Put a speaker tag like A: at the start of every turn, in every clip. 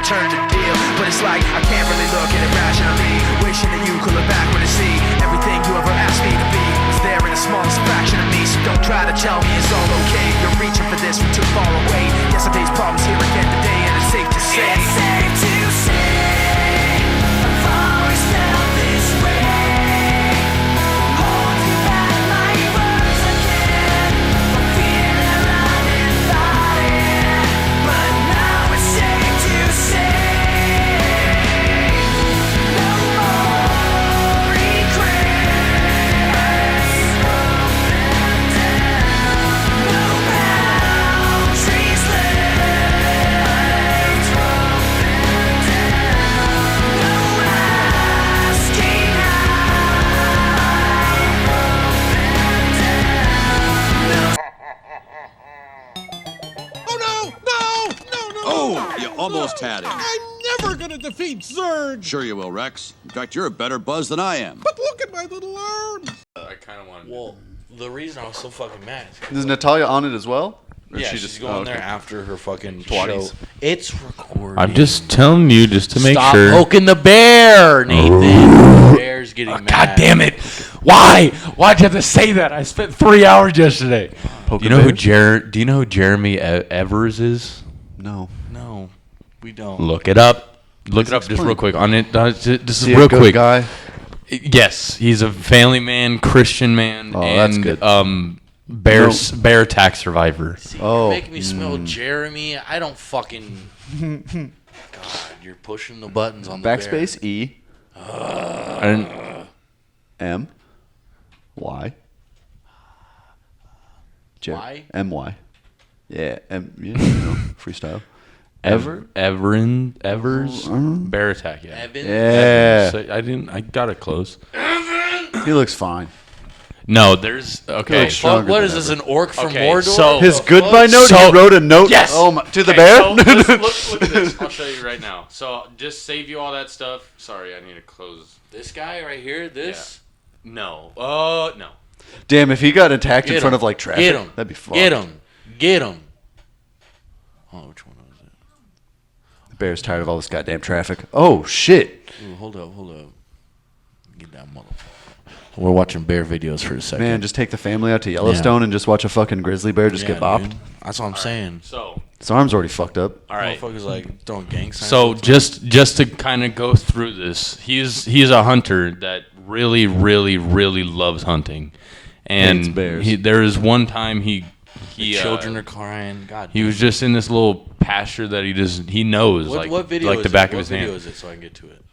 A: alternative deal. But it's like I can't really look at it rationally, wishing that you could look backward and see everything you ever asked me to be is there in the smallest fraction of me. So don't try to tell me it's all okay. You're reaching for this from too far away. Yes, I face problems here again today, and it's safe to say, it's safe to say I've always felt this way. Holding back my words again for fear that I'm invited. But now it's safe to say no more regrets. No boundaries left. No asking
B: Oh, you almost had him.
C: I'm never gonna defeat Zurg!
B: Sure you will, Rex. In fact, you're a better buzz than I am.
C: But look at my little arms!
D: I kind of want to.
E: Well, the reason I was so fucking mad.
F: Is Natalia on it as well? Or
E: Yeah,
F: she
E: she's
F: just
E: going
F: okay.
E: there after her fucking
F: Twatties.
E: show. It's recording.
D: I'm just telling you, just to make
E: Stop
D: sure.
E: poking the bear, Nathan. The bear's getting mad.
D: God damn it! Why? Why'd you have to say that? I spent 3 hours yesterday.
F: Poke
D: Do you
F: the
D: know who
F: bear?
D: Do you know who Jeremy Evers is?
F: No.
E: No, we don't.
D: Look it up. Look it up just
F: explain.
D: real quick. On it. This is
F: Is he
D: real
F: a good
D: quick.
F: guy?
D: Yes, he's a family man, Christian man,
F: Oh,
D: and
F: that's good.
D: bear attack survivor.
E: See,
F: Oh.
E: you're making me smell Jeremy. I don't fucking. God, you're pushing the buttons on the
F: Backspace E
D: I didn't.
F: M Y
E: Y?
F: M Y. Yeah, M. Yeah, you know, freestyle.
D: Evers bear attack. Yeah.
E: Evan.
F: Yeah,
D: So I got it close.
F: he looks fine.
D: No, there's okay.
F: looks strong.
E: What is this, an orc from
D: Okay,
E: Mordor?
D: so-
F: His goodbye note.
D: So-
F: he wrote a note.
D: Yes.
F: Oh my, to the
D: Okay,
F: bear.
D: so look at this. I'll show you right now. So just save you all that stuff. Sorry, I need to close.
E: This guy right here, this.
D: No. No.
F: Damn, if he got attacked in
E: Get
F: front
E: him.
F: of like traffic,
E: Get him.
F: that'd be fun.
E: Get him. Get him. Oh, which one was it?
F: The bear's tired of all this goddamn traffic. Oh shit,
E: Ooh, hold up. Get that motherfucker. We're watching bear videos for a second.
F: man! Just take the family out to Yellowstone and just watch a fucking grizzly bear just get bopped.
E: dude. That's what I'm saying.
D: So
F: His arm's already fucked up.
D: all right.
E: Motherfuckers like throwing gang signs.
D: So
E: up.
D: just to kind of go through this, he's a hunter that really loves hunting,
F: Hates
D: and
F: bears.
D: there is one time he
E: children are crying. God.
D: he was just in this little pasture that he knows
E: What video
D: like
E: is
D: the back
E: it?
D: of his
E: What video
D: hand.
E: is it so I can get to it?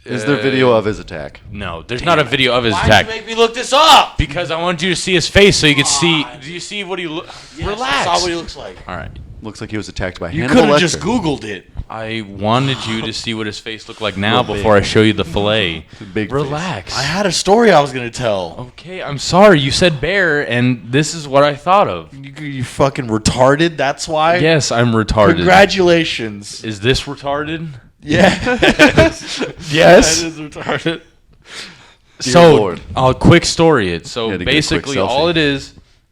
F: Is there video of his attack?
D: No, there's not a video of his
E: Why'd
D: attack
E: you make me look this up?
D: because I wanted you to see his face so you could see. Do you see what he
E: Yes,
D: relax?
E: I saw what he looks like.
D: All right.
F: Looks like he was attacked by
E: You
F: Hannibal
E: could have
F: Lecter.
E: just Googled it.
D: I wanted you to see what his face looked like now
F: Real big.
D: before I show you the fillet.
F: Big face.
D: Relax.
E: I had a story I was gonna tell.
D: Okay, I'm sorry. You said bear, and this is what I thought of.
E: You fucking retarded. That's why.
D: Yes, I'm retarded.
E: Congratulations.
D: Is this retarded?
E: Yeah.
D: Yes.
E: That is retarded.
D: So,
F: Lord.
D: a quick story. So
F: He had to get a quick
D: basically, all
F: selfie.
D: it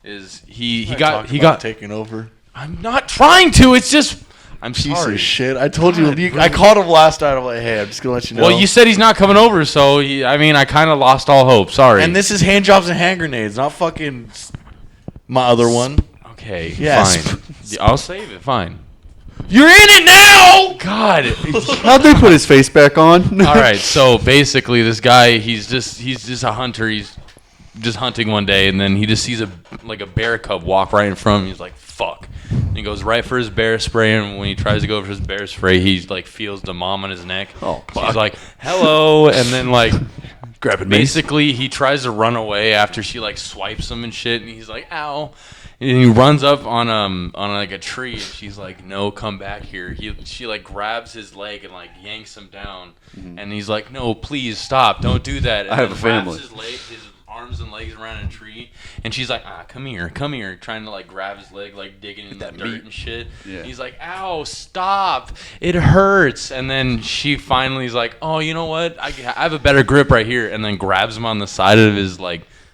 D: is he
E: Talk
D: got.
E: about taking over.
D: I'm not trying to. It's just. I'm
E: Piece
D: sorry.
E: of shit. I told you.
D: God,
E: I called him last night. I'm like, hey, I'm just gonna let you know.
D: Well, you said he's not coming over, so I kind of lost all hope. Sorry.
E: And this is hand jobs and hand grenades, not fucking my other one.
D: Okay.
E: Yes.
D: Fine. Yeah, I'll save it. Fine.
E: You're in it now.
D: God.
F: How'd they put his face back on?
D: All right, so basically, this guy, he's just a hunter. He's just hunting one day, and then he just sees a bear cub walk right in front of him. He's like, "Fuck!" And he goes right for his bear spray, and when he tries to go for his bear spray, he feels the mom on his neck.
F: Oh,
D: She's like, "Hello," and then
F: Grabbing mace.
D: basically he tries to run away after she swipes him and shit, and he's like, "Ow." And he runs up on a tree, and she's like, "No, come back here." She grabs his leg and yanks him down, and he's like, "No, please stop, don't do that." And
F: I have
D: then
F: a family.
D: wraps his arms and legs around a tree, and she's like, come here, trying to grab his leg, digging in the dirt
F: meat.
D: and shit.
F: Yeah.
D: He's like, "Ow, stop, it hurts." And then she finally is like, "Oh, you know what? I have a better grip right here," and then grabs him on the side of his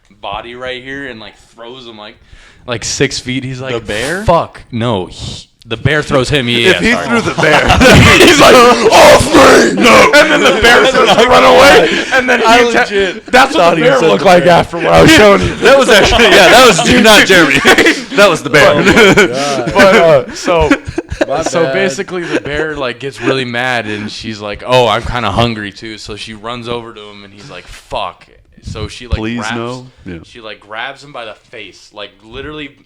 D: body right here and throws him like 6 feet. He's like,
E: The bear?
D: Fuck no, The bear throws him. Yeah,
F: If he
D: sorry.
F: threw the bear,
D: He's like, off me! No! And then the bear starts to run away, and then that's what the bear looked like after what I was showing you.
F: that was actually that was not Jeremy. That was the bear.
D: But so
C: bad.
D: basically, the bear like gets really mad, and she's like, "Oh, I'm kind of hungry too." So she runs over to him, and he's like, "Fuck." So she like
F: Please
D: grabs,
F: no. Yeah.
D: She like grabs him by the face, like literally,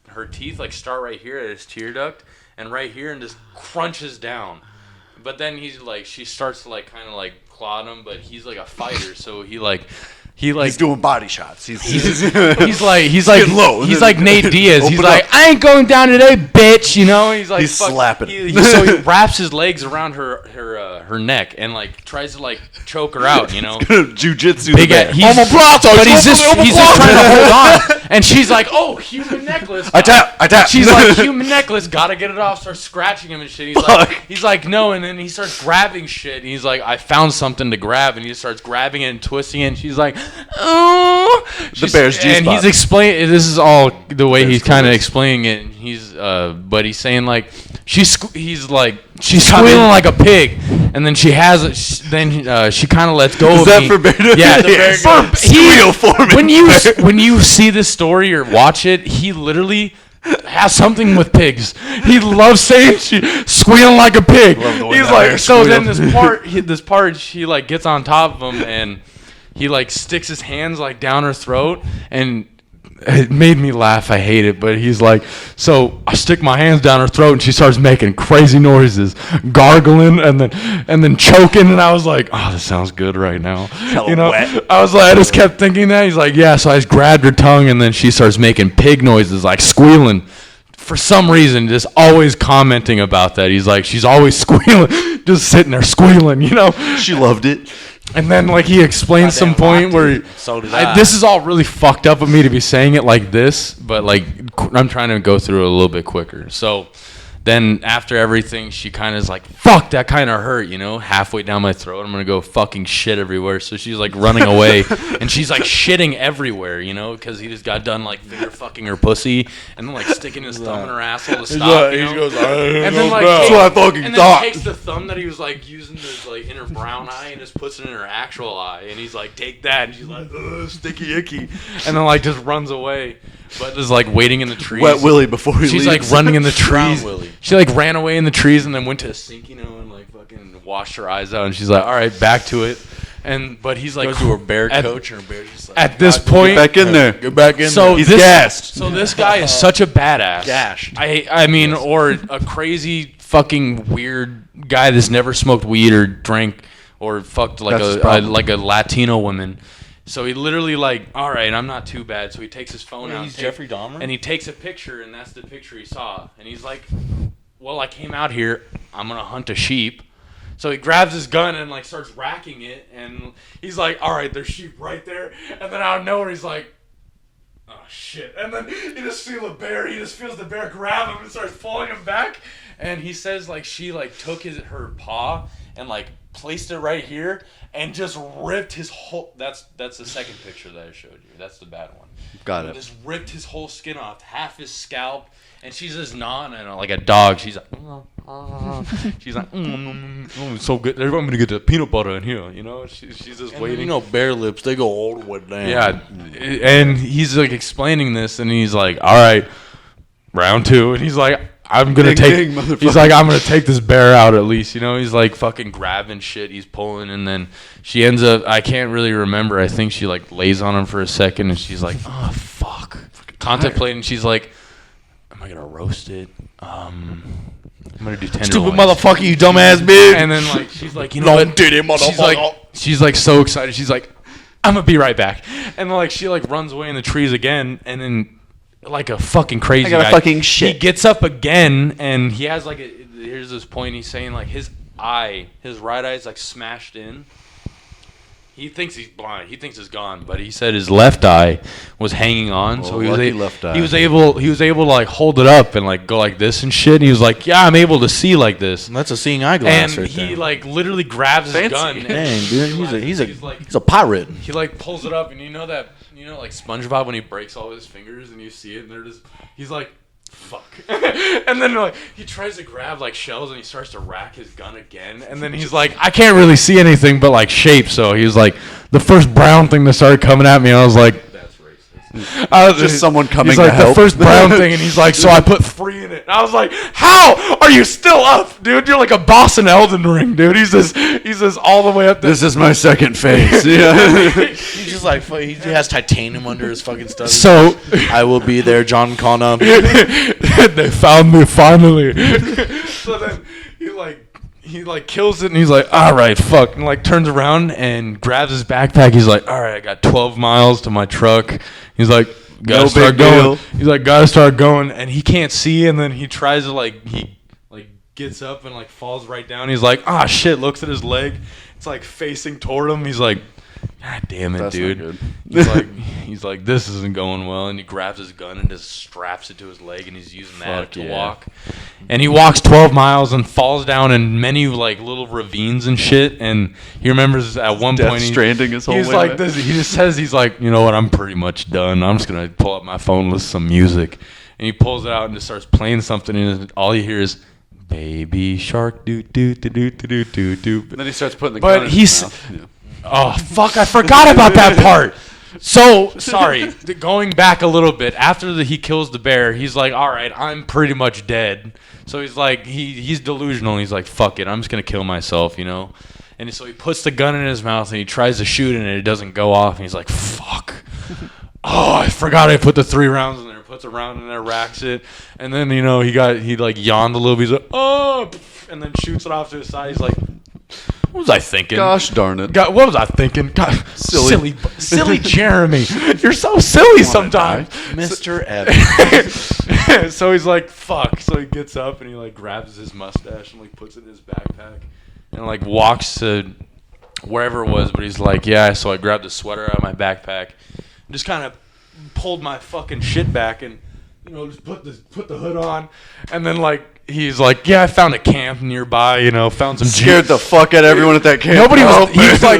D: her teeth like start right here at his tear duct, and right here, and just crunches down. But then she starts to like kind of like claw him, but he's like a fighter, so he
F: He's doing body shots.
D: he's like
F: getting low.
D: He's like Nate Diaz. He's
F: Open
D: like,
F: up.
D: I ain't going down today, bitch. You know. He's like,
F: He's slapping.
D: So he wraps his legs around her neck and like tries to like choke her out. You know.
F: Jiu-jitsu.
D: Big
F: the bear.
D: but he's just trying to hold on. And she's like, oh, human necklace.
F: I tap.
D: She's like, human necklace, gotta get it off. Starts scratching him and shit. He's like, no. And then he starts grabbing shit. And he's like, I found something to grab. And he starts grabbing it and twisting it. And she's like, oh.
F: The bear's G-spot.
D: And he's explaining. This is all the way he's kind of explaining it. And he's, but he's saying like, she's squealing like a pig. And then she kind of lets go of me.
F: Is that for bear?
D: Yeah, the bear goes,
F: squeal for me.
D: when you see this story or watch it, he literally has something with pigs. He loves saying she squealing like a pig. He's like, so then this part, she like gets on top of him and he like sticks his hands like down her throat, and it made me laugh. I hate it, but he's like, so I stick my hands down her throat and she starts making crazy noises, gargling and then choking, and I was like, oh, this sounds good right now. You know,
F: wet.
D: I just kept thinking that. He's like, yeah, so I just grabbed her tongue and then she starts making pig noises, like squealing. For some reason, just always commenting about that. He's like, she's always squealing, just sitting there squealing, you know?
F: She loved it.
D: And then, like, he explains some point where
E: So did I.
D: this is all really fucked up of me to be saying it like this, but like I'm trying to go through it a little bit quicker. So then after everything, she kind of is like, fuck, that kind of hurt, you know, halfway down my throat. I'm going to go fucking shit everywhere. So she's like running away and she's like shitting everywhere, you know, because he just got done like finger fucking her pussy and then like sticking his thumb in her asshole to stop, you know? And then like,
F: That's what I fucking
D: and
F: thought.
D: then takes the thumb that he was like using to like in her brown eye and just puts it in her actual eye, and he's like, take that, and she's like, ugh, sticky icky, and then like just runs away, but is like waiting in the trees.
F: Wet Willie before he leaves.
D: She's like running in the trees.
E: Willie.
D: She like ran away in the trees and then went to a sink, you know, and like fucking washed her eyes out, and she's like, all right, back to it. But he's like,
E: Goes to her bear
D: at-
E: coach, and her bear's just like,
D: at this point,
F: Back in there.
E: get back in
D: so
E: there.
F: He's
D: this,
F: gassed.
D: So this guy is such a badass.
E: Gashed.
D: I mean, or a crazy fucking weird guy that's never smoked weed or drank or fucked like
F: That's his
D: a
F: problem.
D: like a Latino woman. So he literally like, all right, I'm not too bad. So he takes his phone out.
E: He's
D: and
E: Jeffrey Dahmer?
D: And he takes a picture, and that's the picture he saw. And he's like, well, I came out here. I'm gonna hunt a sheep. So he grabs his gun and like starts racking it, and he's like, all right, there's sheep right there. And then out of nowhere, he's like, oh shit. And then he just feels the bear grab him and starts pulling him back. And he says like she like took her paw and like placed it right here and just ripped his whole, that's the second picture that I showed you. That's the bad one.
F: Got it.
D: Just ripped his whole skin off, half his scalp, and she's just gnawing at it like a dog. She's like, she's like, it's so good. I'm gonna get the peanut butter in here, you know. She's just
E: And
D: waiting.
E: you know, bear lips, they go all the way down.
D: Yeah, and he's like explaining this, and he's like, "All right, round two," and he's like, "I'm gonna
F: Ding, ding, motherfucker.
D: He's like, "I'm gonna take this bear out at least," you know. He's like fucking grabbing shit, he's pulling, and then she ends up. I can't really remember. I think she like lays on him for a second, and she's like, "Oh fuck," contemplating. She's like, "Am I gonna roast it? I'm gonna do tenderloins."
E: Stupid motherfucker, you dumbass bitch.
D: And then like she's like, you know what?
E: Titty motherfucker.
D: She's like so excited. She's like, I'm gonna be right back. And like she like runs away in the trees again, and then like a fucking crazy
F: I got a
D: guy,
F: fucking shit.
D: he gets up again, and he has like here's this point. He's saying like his right eye is like smashed in. He thinks he's blind. He thinks it's gone, but he said his left eye was hanging on. So he was
F: lucky left eye.
D: he was able to like hold it up and like go like this and shit. And he was like, yeah, I'm able to see like this.
E: That's a seeing eyeglass
D: And
E: right
D: he
E: there.
D: like literally grabs his gun. And
E: Dang, dude, he's
D: like,
E: a pirate.
D: he like pulls it up, and you know like SpongeBob when he breaks all his fingers and you see it, and they're just he's like fuck. And then like he tries to grab like shells and he starts to rack his gun again. And then he's like, I can't really see anything but like shape. So he was like, the first brown thing that started coming at me, I was like,
F: Just someone coming
D: he's
F: to
D: like,
F: help.
D: the first brown thing, and he's like, so I put 3 in it. And I was like, how are you still up, dude? You're like a boss in Elden Ring, dude. He's just all the way up there.
F: This is my second phase. Yeah.
E: He's just like, he has titanium under his fucking stuff.
D: So
E: I will be there, John Connor.
D: they found me finally. So then he kills it, and he's like, all right, fuck, and like turns around and grabs his backpack. He's like, all right, I got 12 miles to my truck. He's like, gotta start going. He's like, gotta start going, and he can't see, and then he tries to he gets up and like falls right down. He's like, ah, shit, looks at his leg. It's like facing toward him. He's like, God damn it,
F: That's
D: dude.
F: not good.
D: He's like, this isn't going well, and he grabs his gun and just straps it to his leg, and he's using that to walk. And he walks 12 miles and falls down in many like little ravines and shit. And he remembers at one point
F: Stranding his whole
D: he's
F: way
D: like
F: back.
D: this. He just says, he's like, you know what? I'm pretty much done. I'm just gonna pull up my phone, listen to some music, and he pulls it out and just starts playing something, and all you hear is Baby Shark, do do do do do do do.
F: And then he starts putting the gun in his mouth. Yeah.
D: Oh, fuck, I forgot about that part. So, sorry, going back a little bit, after he kills the bear, he's like, all right, I'm pretty much dead. So he's like, he's delusional. He's like, fuck it, I'm just going to kill myself, you know? And so he puts the gun in his mouth, and he tries to shoot it, and it doesn't go off. And he's like, fuck. Oh, I forgot I put the 3 rounds in there. Puts a round in there, racks it. And then, you know, he like yawned a little bit. He's like, oh, and then shoots it off to his side. He's like, what was I thinking?
F: Gosh darn it.
D: God, what was I thinking? God, silly Jeremy. You're so silly sometimes.
E: Mr. Evans.
D: So he's like, fuck. So he gets up and he like grabs his mustache and like puts it in his backpack and like walks to wherever it was. But he's like, yeah, so I grabbed the sweater out of my backpack and just kind of pulled my fucking shit back and, you know, just put the hood on. And then like, he's like, yeah, I found a camp nearby, you know, found some
F: Scared the fuck out of everyone at that camp.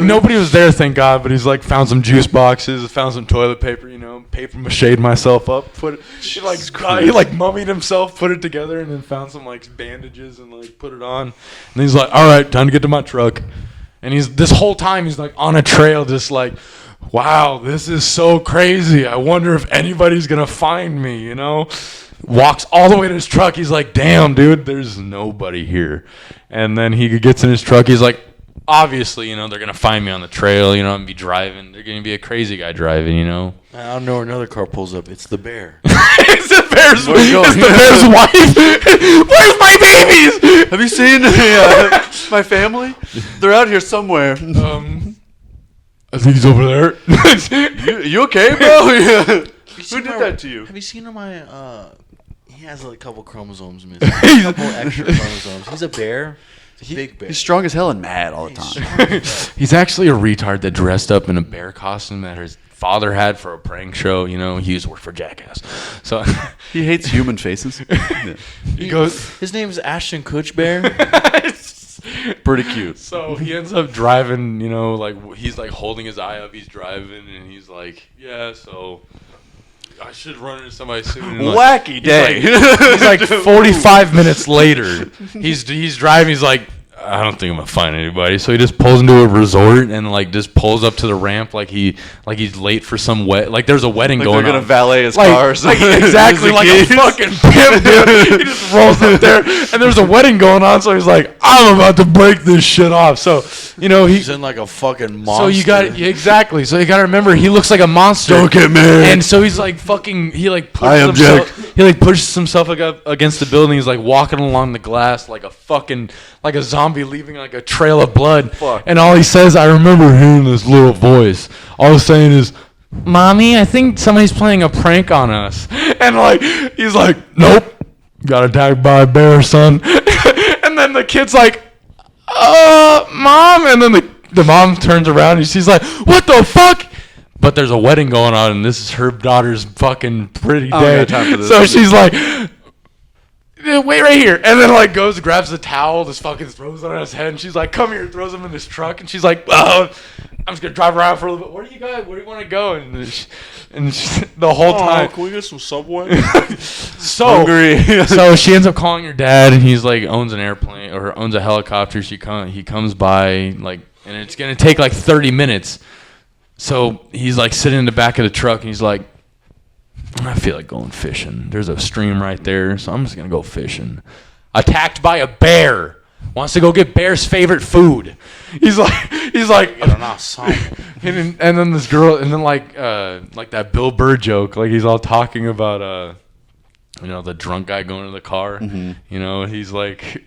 D: Nobody was there, thank God, but he's like, found some juice boxes, found some toilet paper, you know, paper maché'd myself up, he like mummied himself, put it together, and then found some like bandages and like put it on. And he's like, all right, time to get to my truck. And this whole time he's like on a trail, just like, wow, this is so crazy. I wonder if anybody's gonna find me, you know? Walks all the way to his truck. He's like, damn, dude, there's nobody here. And then he gets in his truck. He's like, obviously, you know, they're going to find me on the trail. You know, I'm going to be driving. They're going to be a crazy guy driving, you know.
E: I don't know where another car pulls up. It's the bear.
D: It's the bear's wife. Where's my babies?
F: Have you seen my family? They're out here somewhere.
D: I think he's over there.
F: You okay, bro? Yeah. Who did that to you?
E: Have you seen him? He has like a couple chromosomes missing. A couple extra chromosomes. He's a bear. He's a big bear.
F: He's strong as hell and mad all the time.
D: He's actually a retard that dressed up in a bear costume that his father had for a prank show. You know, he used to work for Jackass. So
F: He hates human faces. Yeah.
D: he goes.
E: His name is Ashton Kutcher Bear.
F: Pretty cute.
D: So he ends up driving, you know, like he's like holding his eye up. He's driving, and he's like, yeah, so I should run into somebody soon. And
F: Wacky day.
D: He's like 45 minutes later. He's driving. He's like, I don't think I'm gonna find anybody. So he just pulls into a resort and like just pulls up to the ramp like he's late for some there's a wedding going on.
F: They're gonna valet his
D: Like,
F: cars.
D: exactly, like a fucking pimp, dude. He just rolls up there, and there's a wedding going on. So he's like, I'm about to break this shit off. So, you know,
E: He's in like a fucking monster.
D: so you got exactly. So you got to remember, he looks like a monster.
F: Don't get married.
D: And so he's like fucking. He like
F: I
D: pushes
F: object.
D: himself. He like pushes himself against the building. He's like walking along the glass like a zombie leaving like a trail of blood.
F: Fuck.
D: And all he says, I remember hearing this little voice. All he's saying is, "Mommy, I think somebody's playing a prank on us." And like he's like, "Nope, got attacked by a bear, son." And then the kid's like, Mom. And then the mom turns around and she's like, what the fuck? But there's a wedding going on, and this is her daughter's fucking pretty
F: I
D: day.
F: don't got time for this.
D: So she's like, wait right here. And then like goes, grabs the towel, just fucking throws it on his head, and she's like, come here, throws him in this truck, and she's like, oh. I'm just gonna drive around for a little bit. Where do you want to go? And the whole time,
E: can we get some Subway?
D: so she ends up calling her dad, and he's like owns an airplane or owns a helicopter. He comes by like, and it's gonna take like 30 minutes. So he's like sitting in the back of the truck, and he's like, I feel like going fishing. There's a stream right there, so I'm just gonna go fishing. Attacked by a bear. Wants to go get bear's favorite food. He's like, and then this girl, and then like that Bill Burr joke, like he's all talking about the drunk guy going to the car. Mm-hmm.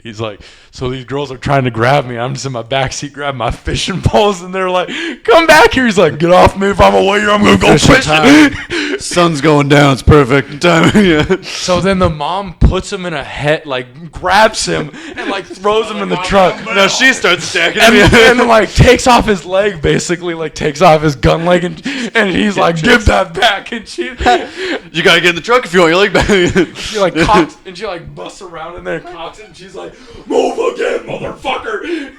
D: He's like, so these girls are trying to grab me. I'm just in my backseat grabbing my fishing poles, and they're like, come back here. He's like, get off me. If I'm away, I'm going to go fishing.
F: Sun's going down. It's perfect time. Yeah.
D: So then the mom puts him in a head, like grabs him and like throws him in the truck.
F: Now she starts stacking
D: And
F: him.
D: then like takes off his leg, basically like takes off his gun leg, and he's like, give that back. And she,
F: You gotta get in the truck if you want your leg back.
D: she like cocks, and she like busts around in there and cocks it, and she's like, move again, motherfucker.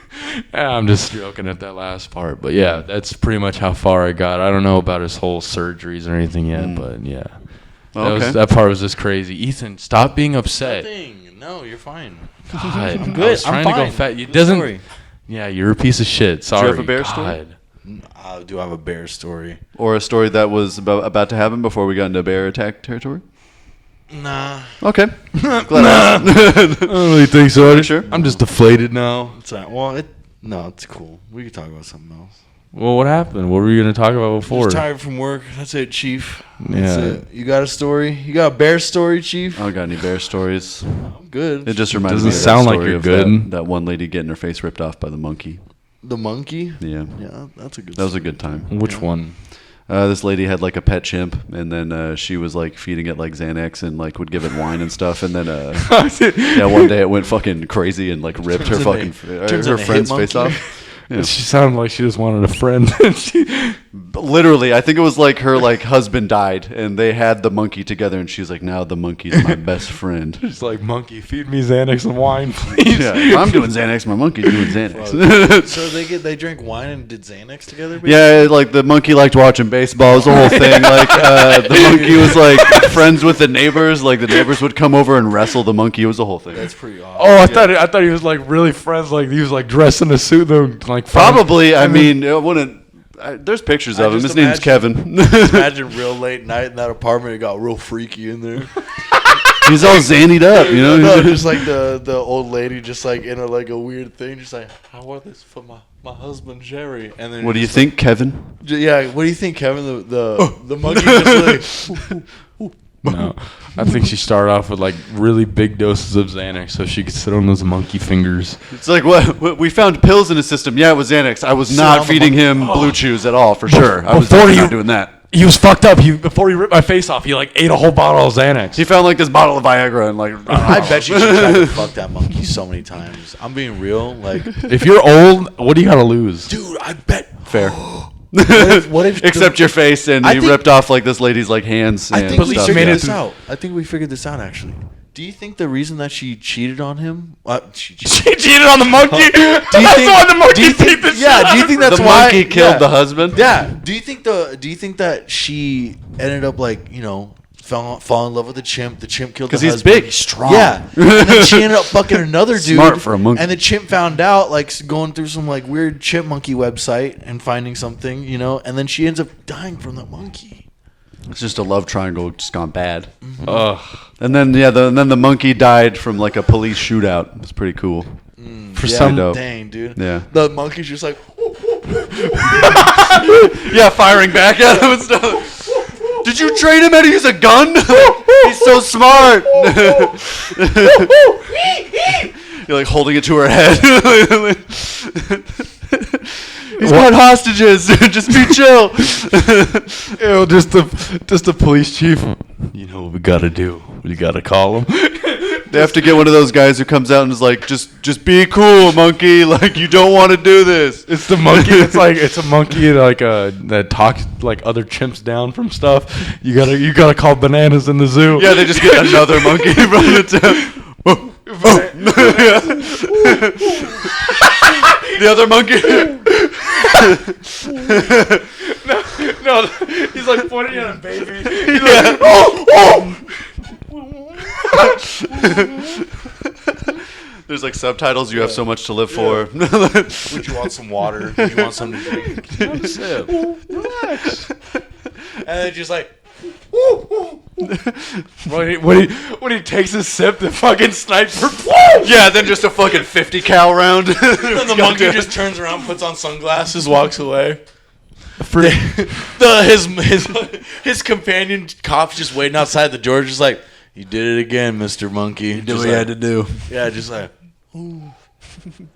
D: And I'm just joking at that last part, but yeah, that's pretty much how far I got. I don't know about his whole surgeries or anything yet, but yeah, that part was just crazy. Ethan, stop being upset.
E: No, you're fine.
D: God, I'm
E: good.
D: I was trying to go fat. You doesn't.
E: Story.
D: Yeah, you're a piece of shit. Sorry.
F: Do you have a bear story?
E: I do have a bear story.
F: Or a story that was about to happen before we got into bear attack territory?
E: Nah.
F: Okay. Glad I
D: don't really think so.
F: Sure.
D: I'm just deflated now.
E: It's cool. We can talk about something else.
D: Well, what happened? What were you going to talk about before?
E: Just tired from work. That's it, Chief.
D: Yeah.
E: That's it. You got a story? You got a bear story, Chief?
F: I don't got any bear stories.
E: I'm good.
F: It just reminded
D: Doesn't
F: me of that
D: sound like
F: story
D: you're
F: of
D: good.
F: That one lady getting her face ripped off by the monkey.
E: The monkey?
F: Yeah.
E: Yeah, that's a good
F: That was a
E: story.
F: good time.
D: Which one?
F: This lady had like a pet chimp, and then she was like feeding it like Xanax and like would give it wine and stuff. And then one day it went fucking crazy and like ripped her fucking her friend's face off. Yeah.
D: She sounded like she just wanted a friend.
F: Literally, I think it was like her like husband died, and they had the monkey together, and she's like, now the monkey's my best friend.
D: She's like, monkey, feed me Xanax and wine, please.
F: Yeah, if I'm doing Xanax, my monkey's doing Xanax.
E: So they drank wine and did Xanax together?
F: Yeah, like the monkey liked watching baseball. It was the whole thing. Like the monkey was like friends with the neighbors. Like the neighbors would come over and wrestle the monkey. It was the whole thing.
E: That's pretty awesome.
D: Oh, I thought he was like really friends. Like he was like dressed in a suit. Though, like
F: Probably. I mean, it wouldn't. There's pictures of him. His name's Kevin.
E: Imagine real late night in that apartment. It got real freaky in there.
F: He's all zanied up, you know.
E: No, just like the old lady, just like in a weird thing, just like, I wore this for my husband Jerry. And then
F: What do you think, Kevin?
E: Yeah, what do you think, Kevin? The monkey just like.
D: No, I think she started off with like really big doses of Xanax so she could sit on those monkey fingers.
F: It's like, what? We found pills in his system. Yeah, it was Xanax. I was
E: Sit
F: not
E: on the
F: feeding
E: monkey.
F: him Blue Chews at all, for sure. I was
D: Before
F: definitely
D: you-
F: not doing that.
D: He was fucked up. Before he ripped my face off, he like ate a whole bottle of Xanax.
F: He found like this bottle of Viagra and like.
E: I bet you she tried to fuck that monkey so many times. I'm being real. Like,
D: If you're old, what do you gotta lose?
E: dude, I bet.
F: Fair.
E: What if
F: Except your face, and
E: I
F: he
E: think-
F: ripped off like this lady's like hands.
E: I
F: and
E: think we
F: stuff.
E: figured
D: made it
E: this
D: through-
E: out. I think we figured this out, actually. Do you think the reason that she cheated on him? She cheated.
D: She cheated on the monkey.
E: Do you
D: That's
E: think-
D: why the monkey
E: do you think-
D: beat the shit
E: yeah,
D: out
E: do you
D: of
E: think
D: her.
E: that's
F: The
E: why
F: monkey killed
E: yeah.
F: the husband.
E: Yeah. Do you think that she ended up like fall in love with the chimp? The chimp killed the
F: 'Cause he's
E: husband.
F: big, he's strong.
E: Yeah. And then she ended up fucking another dude.
F: Smart for a monkey.
E: And the chimp found out, like going through some like weird chimp monkey website and finding something, and then she ends up dying from the monkey.
F: It's just a love triangle just gone bad.
D: Ugh.
F: And then then the monkey died from like a police shootout. It was pretty cool.
D: For
E: Yeah,
D: some,
F: dope.
E: dang, dude.
F: Yeah.
E: The monkey's just like,
F: Yeah, firing back at him and stuff. Did you train him how to use a gun? He's so smart. You're like holding it to her head. He's got hostages. Just be chill.
D: ew, just the police chief. You know what we gotta do? We gotta call him.
F: They have to get one of those guys who comes out and is like, just be cool, monkey. Like, you don't want to do this.
D: It's the monkey. It's a monkey like that talks like other chimps down from stuff. You gotta call bananas in the zoo.
F: Yeah, they just get another monkey from the town. The other monkey.
D: No, he's like pointing at a baby. He's like, oh.
F: There's like subtitles. You have so much to live for.
E: Would you want some water? Do you want something to drink? Can you have a sip? Relax. And then just like,
D: when he takes a sip, the fucking sniper.
F: Yeah, then just a fucking 50 cal round.
E: and the monkey just turns around, puts on sunglasses, walks away. His companion cop's just waiting outside the door, just like, you did it again, Mr. Monkey. You
F: did what you had to do.
E: Yeah, just like, ooh.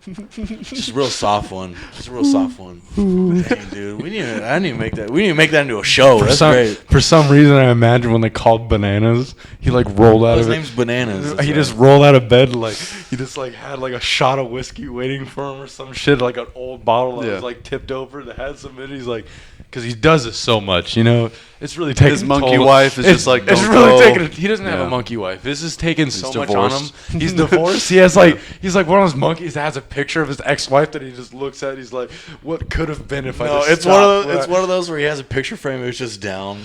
E: Just a real soft one. Dang, dude, we need to make that into a show. That's great.
D: For some reason, I imagine when they called Bananas, he like rolled out
E: His
D: of it.
E: name's Bananas.
D: He just rolled out of bed, like he just like had like a shot of whiskey waiting for him or some shit, like an old bottle that was like tipped over that had some in it. He's like, because he does this so much, you know, it's really taking
F: his monkey wife is just like,
D: it's really taking. He doesn't have a monkey wife. This is taking so much on him. He's divorced. He has like he's like one of those monkeys that has a picture of his ex-wife that he just looks at. He's like, what could have been if I just
E: it's
D: stopped?
E: one of those where he has a picture frame. It's just down.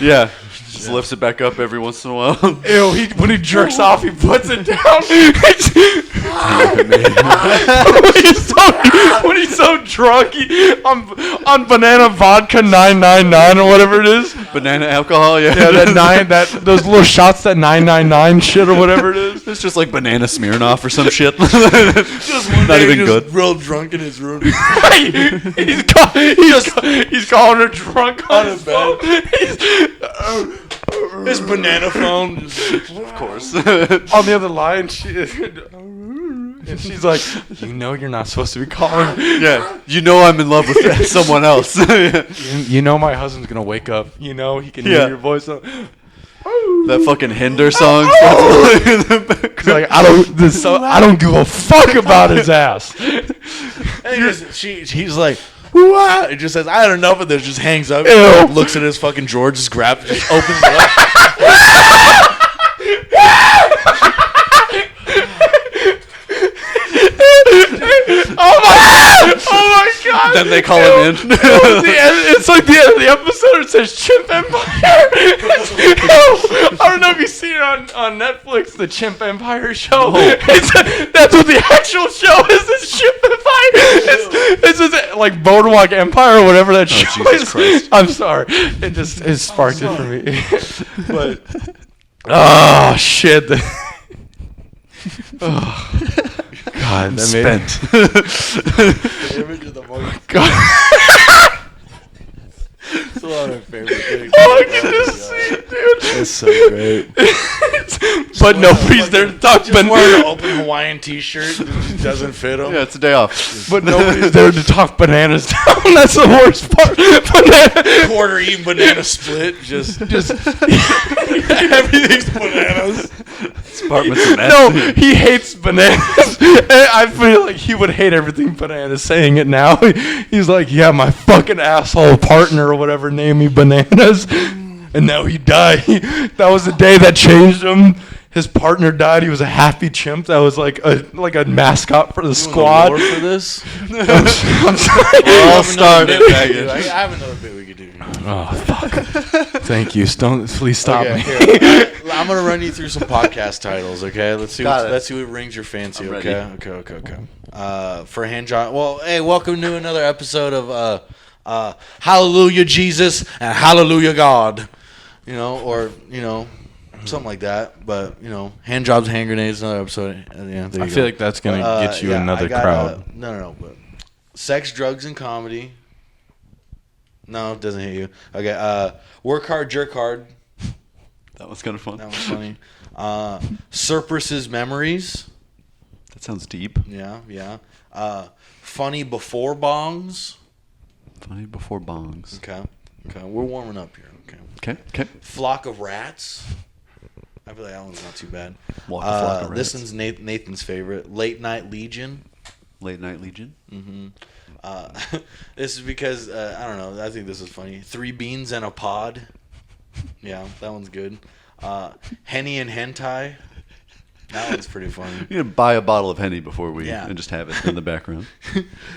F: Yeah, just lifts it back up every once in a while.
D: Ew, when he jerks off, he puts it down. when he's so drunk, on banana vodka 999 or whatever it is.
F: Banana alcohol, yeah.
D: Yeah, those little shots, that 999 shit or whatever it is.
F: It's just like banana Smirnoff or some shit.
E: Just one
F: Not
E: day,
F: even good.
E: Real drunk in his room.
D: He's calling her drunk on his
E: bed.
D: phone.
E: His banana phone.
F: Of course.
D: On the other line, and she's like, you know you're not supposed to be calling.
F: Yeah, you know I'm in love with someone else.
D: You know my husband's going to wake up. You know he can hear your voice.
F: That fucking Hinder song.
D: He's like, I don't give a fuck about his ass.
E: And he's like, what? It just says, I had enough of this. Just hangs up, looks at his fucking drawer, just grabs it, just opens it up.
D: Oh my god!
F: Then they call him in.
D: It's like the end of the episode. It says Chimp Empire. I don't know if you've seen it on Netflix, the Chimp Empire show. That's what the actual show is. This Chimp Empire. It's just like Boardwalk Empire or whatever that show
F: Jesus
D: is.
F: Christ.
D: I'm sorry. It sparked it for me. But oh shit. Oh. God,
F: I'm spent.
E: The image of the monkey.
D: God.
E: It's one of my favorite things.
D: Oh, I can just see it, dude.
E: It's so great.
D: But nobody's there to talk.
E: Just wearing an open Hawaiian t-shirt that just doesn't fit him.
F: Yeah, it's a day off.
D: But nobody's there to talk bananas down. That's the worst part.
E: Quarter eaten banana split. Just everything's bananas.
F: This apartment's a mess.
D: No, he hates bananas. I feel like he would hate everything bananas. Saying it now, he's like, yeah, my fucking asshole partner or whatever named me Bananas, and now he died. That was the day that changed him. His partner died. He was a happy chimp. That was like a mascot for the squad.
E: Award for this?
D: I'm sorry.
F: I'll start it.
E: I have another bit we could do.
D: Oh fuck! Thank you. Please stop me.
E: Here, I'm gonna run you through some podcast titles. Okay, let's see
F: Got it.
E: let's see what rings your fancy.
F: I'm
E: Okay,
F: ready.
E: okay. For hand job. Well, hey, welcome to another episode of Hallelujah Jesus and Hallelujah God. You know, or you know. Something like that, but you know, hand jobs, hand grenades, another episode. Yeah, there
D: I
E: you
D: feel
E: go.
D: like that's gonna get you another crowd.
E: No, but sex, drugs, and comedy. No, it doesn't hit you. Okay, work hard, jerk hard.
F: That was kind of fun.
E: That was funny. Surpris's memories.
F: That sounds deep.
E: Yeah. Funny before bongs.
F: Funny before bongs.
E: Okay, we're warming up here.
F: Okay.
E: Flock of rats. I feel like that one's not too bad.
F: Walk the flock of
E: This
F: rats.
E: one's Nathan's favorite. Late Night Legion.
F: Late Night Legion.
E: Mm-hmm. This is because, I don't know, I think this is funny. 3 beans and a pod. Yeah, that one's good. Henny and hentai. That one's pretty funny.
F: You can buy a bottle of Henny before
E: Yeah.
F: and just have it in the background.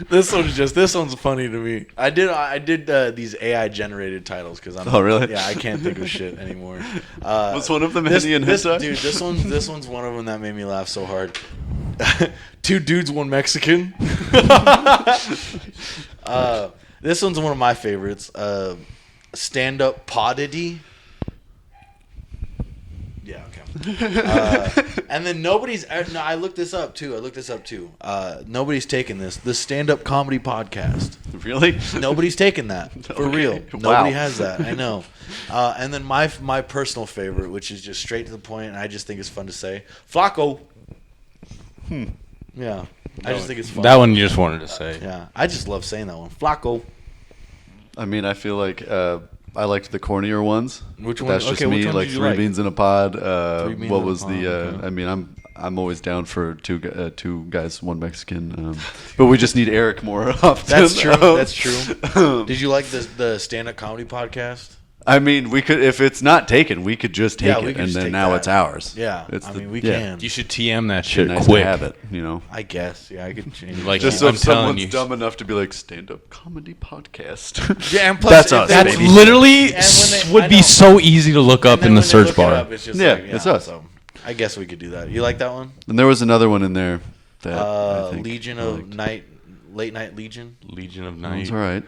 E: This one's funny to me. I did these AI generated titles because I'm.
F: Oh, really?
E: Yeah, I can't think of shit anymore.
F: Was one of them Henny and hentai?
E: Dude, this one's one of them that made me laugh so hard. 2 dudes, 1 Mexican. This one's one of my favorites. Stand up podity. Yeah, okay. And then nobody's. No, I looked this up too. Nobody's taken this. The stand up comedy podcast.
F: Really?
E: Nobody's taken that for
F: Okay.
E: real.
F: Wow.
E: Nobody has that. I know. And then my personal favorite, which is just straight to the point, and I just think it's fun to say, Flacco. Yeah, I just think it's fun.
D: That one you just wanted to say.
E: Yeah, I just love saying that one, Flacco.
F: I mean, I feel like I liked the cornier ones.
E: Which
F: But
E: one?
F: That's just
E: Okay, which
F: me.
E: one
F: Like
E: did you
F: 3
E: like?
F: beans in a pod.
E: Beans
F: What
E: in a
F: was
E: pod,
F: the?
E: okay.
F: I mean, I'm always down for two guys, 1 Mexican. But we just need Eric more often.
E: That's true. That's true. Did you like the stand up comedy podcast?
F: I mean, we could, if it's not taken, we could just take
E: Yeah, we
F: it,
E: could
F: and
E: just
F: then
E: take
F: now
E: that.
F: it's ours.
E: Yeah,
F: It's
E: I
F: the-
E: mean we
F: yeah.
E: can.
D: You should TM that
F: It's
D: shit
F: nice
D: quick.
F: to have it, you know.
E: I guess. Yeah, I could change.
D: Like,
F: Just so
D: I'm
F: if
D: telling
F: someone's
D: you.
F: dumb enough to be like stand-up comedy podcast.
E: Yeah, and plus,
F: That's
E: if
F: us,
E: they-
D: That's
F: baby.
D: literally
E: And when they- I
D: would be
E: know.
D: so easy to look up
E: and then
D: in the
E: when they
D: search
E: look it
D: bar.
E: up, it's just
F: Yeah,
E: like,
F: it's us.
E: So I guess we could do that. You like that one?
F: And there was another one in there that I think
E: Legion
F: I
E: of
F: liked.
E: Night, Late Night Legion.
D: Legion of
F: That was
D: Night.
F: all right.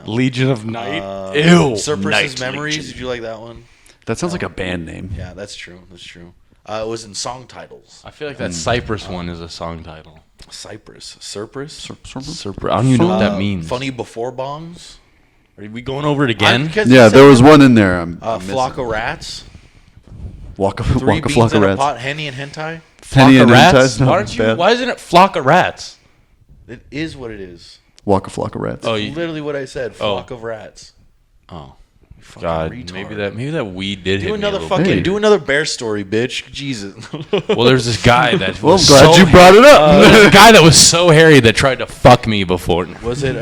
D: Legion of Night. Ew.
E: Surpris's
D: Night
E: Memories.
D: Legion.
E: Did you like that one?
F: That sounds like a band name.
E: Yeah, that's true. That's true. It was in song titles.
D: I feel like that Cypress one is a song title.
E: Cypress. Cypress.
D: I don't even know what that means.
E: Funny Before Bongs.
D: Are we going over it again?
F: Yeah, there was one in there. I'm missing.
E: Flock of Rats.
F: Walk a
E: 3
F: flock
E: beans
F: of
E: in a
F: rats.
E: pot. Henny and Hentai.
F: Henny
D: Flock
F: and
D: of rats?
F: hentai is not
D: Why don't you?
F: bad.
D: Why isn't it flock of rats?
E: It is what it is.
F: Walk a flock of rats.
D: Oh,
E: It's literally what I said. Flock of Rats.
D: Oh,
E: You fucking
D: God.
E: retard.
D: Maybe that weed did hit
E: Do
D: me
E: another
D: a little
E: fucking.
D: bit.
F: Hey.
E: Do another bear story, bitch. Jesus.
D: Well, there's this guy that
F: Well, I'm
D: was
F: glad
D: so
F: you brought it up.
D: there's a guy that was so hairy that tried to fuck me before.
E: Was it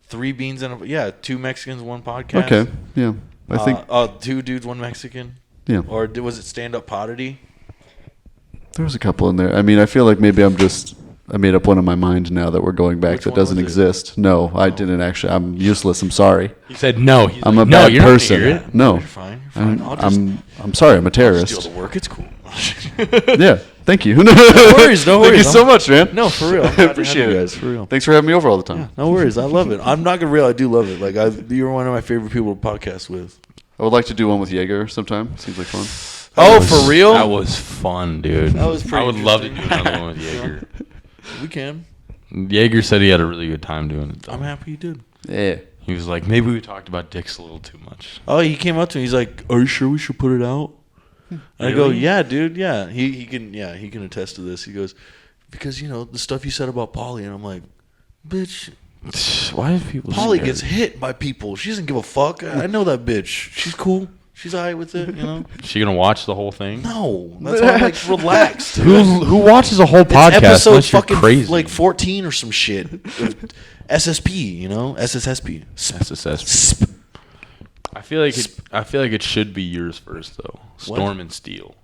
E: 3 beans and a 2 Mexicans, 1 podcast?
F: Okay, yeah. I think
E: 2 dudes, 1 Mexican.
F: yeah.
E: Or was it stand up podity?
F: There was a couple in there. I mean, I feel like maybe I made up one in my mind now that we're going back
E: Which
F: that
E: one
F: doesn't
E: was it?
F: exist. No, I didn't actually. I'm useless. I'm sorry.
D: He said no. He's
F: I'm
D: like,
F: a
D: no,
F: bad
D: you're not gonna
F: person.
D: hear it.
F: No,
E: You're fine. You're fine.
F: I'm sorry. I'm a
E: steal
F: terrorist.
E: the work. It's cool.
F: Yeah. Thank you.
E: No worries. No
F: Thank
E: worries.
F: you so much, man.
E: No, for real. I'm glad
F: I
E: to have
F: appreciate
E: you
F: it.
E: guys, for real.
F: Thanks for having me over all the time.
E: No worries. I love it. I'm not gonna real. I do love it. Like you're one of my favorite people to podcast with.
F: I would like to do one with Jaeger sometime. Seems like fun.
E: Oh, for real?
D: That was fun, dude.
E: That was pretty
D: I would love to do
E: interesting.
D: another one with Jaeger.
E: We can.
D: Jaeger said he had a really good time doing it. Though.
E: I'm happy you did.
F: Yeah.
D: He was like, maybe we talked about dicks a little too much.
E: Oh, he came up to me. He's like, "Are you sure we should put it out?" And I go,
D: Really?
E: "Yeah, dude. Yeah." He can attest to this. He goes, "Because the stuff you said about Polly," and I'm like, "Bitch,
D: Why do people?
E: Polly gets hit by people. She doesn't give a fuck. I know that bitch. She's cool. She's alright with it.
D: She gonna watch the whole thing?
E: No, that's why I'm like relaxed.
D: Who watches a whole
E: It's
D: podcast?
E: episode
D: Unless you're
E: fucking
D: crazy.
E: like 14 or some shit. SSP, SSSP.
D: SSSP. I feel like it should be yours first though. Storm and Steel.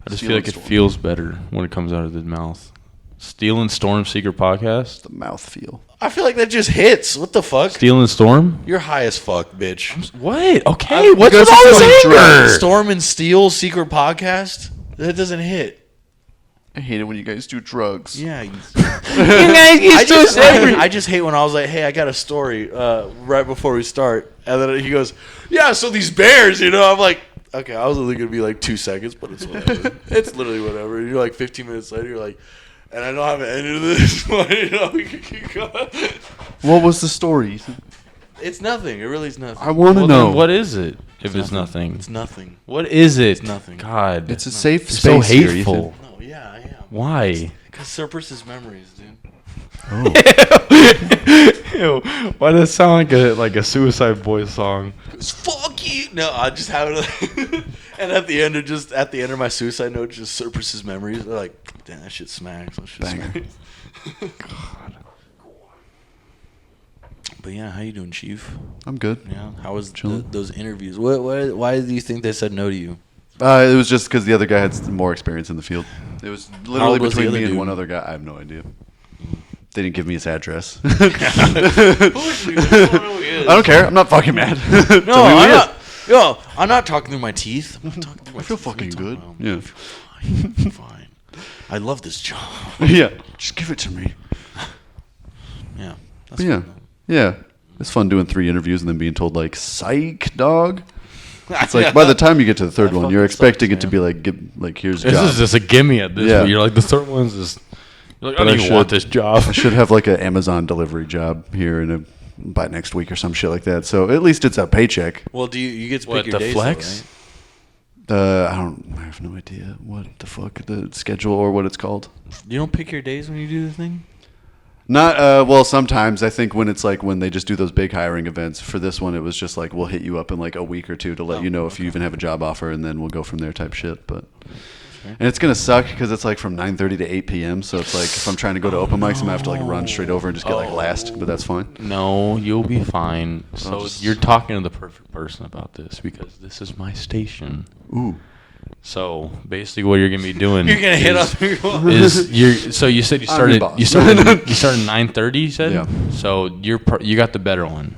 D: I just
F: Steel
D: feel like
F: and
D: it
F: Storm.
D: feels better when it comes out of the mouth. Steel and Storm Secret Podcast.
F: The mouth feel.
E: I feel like that just hits. What the fuck?
D: Steel and Storm.
E: You're high as fuck, bitch.
D: What? Okay. What's
F: because
D: with all
F: it's
D: this
F: like
D: anger?
E: Storm and Steel secret podcast? That doesn't hit.
F: I hate it when you guys do drugs.
E: Yeah.
D: I
E: I just hate when I was like, hey, I got a story right before we start. And then he goes, yeah, so these bears, I'm like, okay, I was only going to be like 2 seconds, but it's whatever. It's literally whatever. And you're like 15 minutes later, you're like, and I know I haven't ended this, but we can keep going.
F: What was the story?
E: It's nothing. It really is nothing.
F: I want to
D: Well,
F: know.
D: then what is it? If it's nothing.
E: It's nothing.
D: What is it?
E: It's nothing.
D: God.
F: It's a safe
D: You're
F: space.
D: so
F: here,
D: hateful.
F: Ethan.
E: No, yeah, I am.
D: Why?
E: Because Surpris's memories, dude.
D: Ew, why does it sound like a Suicide Boys song?
E: It's fuck you. No, I just have it. And at the end of my suicide note, just Surpris's memories. They're like, damn, that shit smacks. That shit
F: Banger.
E: smacks. God. But yeah, how you doing, Chief?
F: I'm good.
E: Yeah, how was
F: Chilling.
E: those interviews? Why do you think they said no to you?
F: It was just because the other guy had more experience in the field. It was literally
E: old was the
F: between
E: other
F: me and
E: dude?
F: one other guy. I have no idea. They didn't give me his address.
E: I
F: I don't care. I'm not fucking mad.
E: No, I'm not. Yo, I'm not talking through my teeth. I'm not talking through my
F: I feel
E: teeth. What are you
F: fucking
E: talking
F: good.
E: about?
F: Yeah.
E: Fine. I love this job.
F: Yeah. Just give it to me.
E: Yeah. That's
F: But yeah.
E: fun,
F: Yeah. It's fun doing 3 interviews and then being told like, psych, dog. It's like by the time you get to the third one, you're expecting it to be like, here's a
D: This
F: job.
D: is just a gimme at this
F: Yeah.
D: point. You're like, the third one's just. You're like,
F: But
D: I
F: I
D: don't even want
F: should-
D: this job.
F: I should have like an Amazon delivery job here by next week or some shit like that. So at least it's a paycheck.
E: Well, you get to pick
D: What,
E: your
D: the
E: days,
D: flex?
E: though, right?
F: I have no idea what the fuck the schedule or what it's called.
E: You don't pick your days when you do the thing?
F: Not well. Sometimes I think when it's like when they just do those big hiring events. For this one, it was just like we'll hit you up in like a week or two to let you know if you even have a job offer, and then we'll go from there type shit. But and it's gonna suck because it's like from 9:30 to 8 p.m. So it's like if I'm trying to go to open mics, I'm gonna have to like run straight over and just get like last. But that's fine.
D: No, you'll be fine. So
F: just-
D: you're talking to the perfect person about this because this is my station.
F: Ooh.
D: So basically, what you're gonna be doing
E: You're going to hit
D: is,
E: up your
D: is you're. So you said you
F: I'm your
D: started.
F: boss.
D: You started 9:30. You said.
F: Yeah.
D: So you got the better one.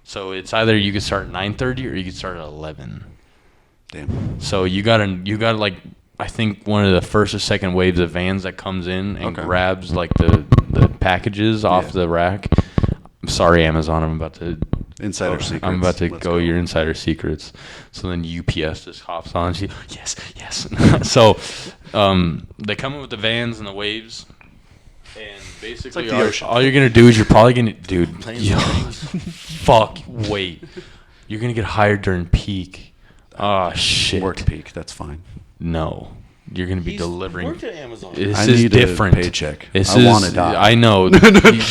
D: So it's either you could start at 9:30 or you could start at 11.
F: Damn.
D: So you got like I think one of the first or second waves of vans that comes in and
F: Okay.
D: grabs like the packages off
F: Yeah.
D: the rack. I'm sorry, Amazon. I'm about to
F: Insider secrets.
D: I'm about to
F: Let's
D: go your insider secrets. So then UPS just hops on. Yes. So they come in with the vans and the waves, and basically
F: like the ocean.
D: all you're gonna do is you're probably gonna, dude.
E: Planes
D: yo,
E: and
D: fuck. Wait. You're gonna get hired during peak. Oh shit.
F: Work peak. That's fine.
D: No. You're gonna be delivering.
E: worked at Amazon.
D: This
F: I
D: is
F: need a
D: different.
F: paycheck.
D: This
F: I
D: is,
F: want a dime.
D: I know.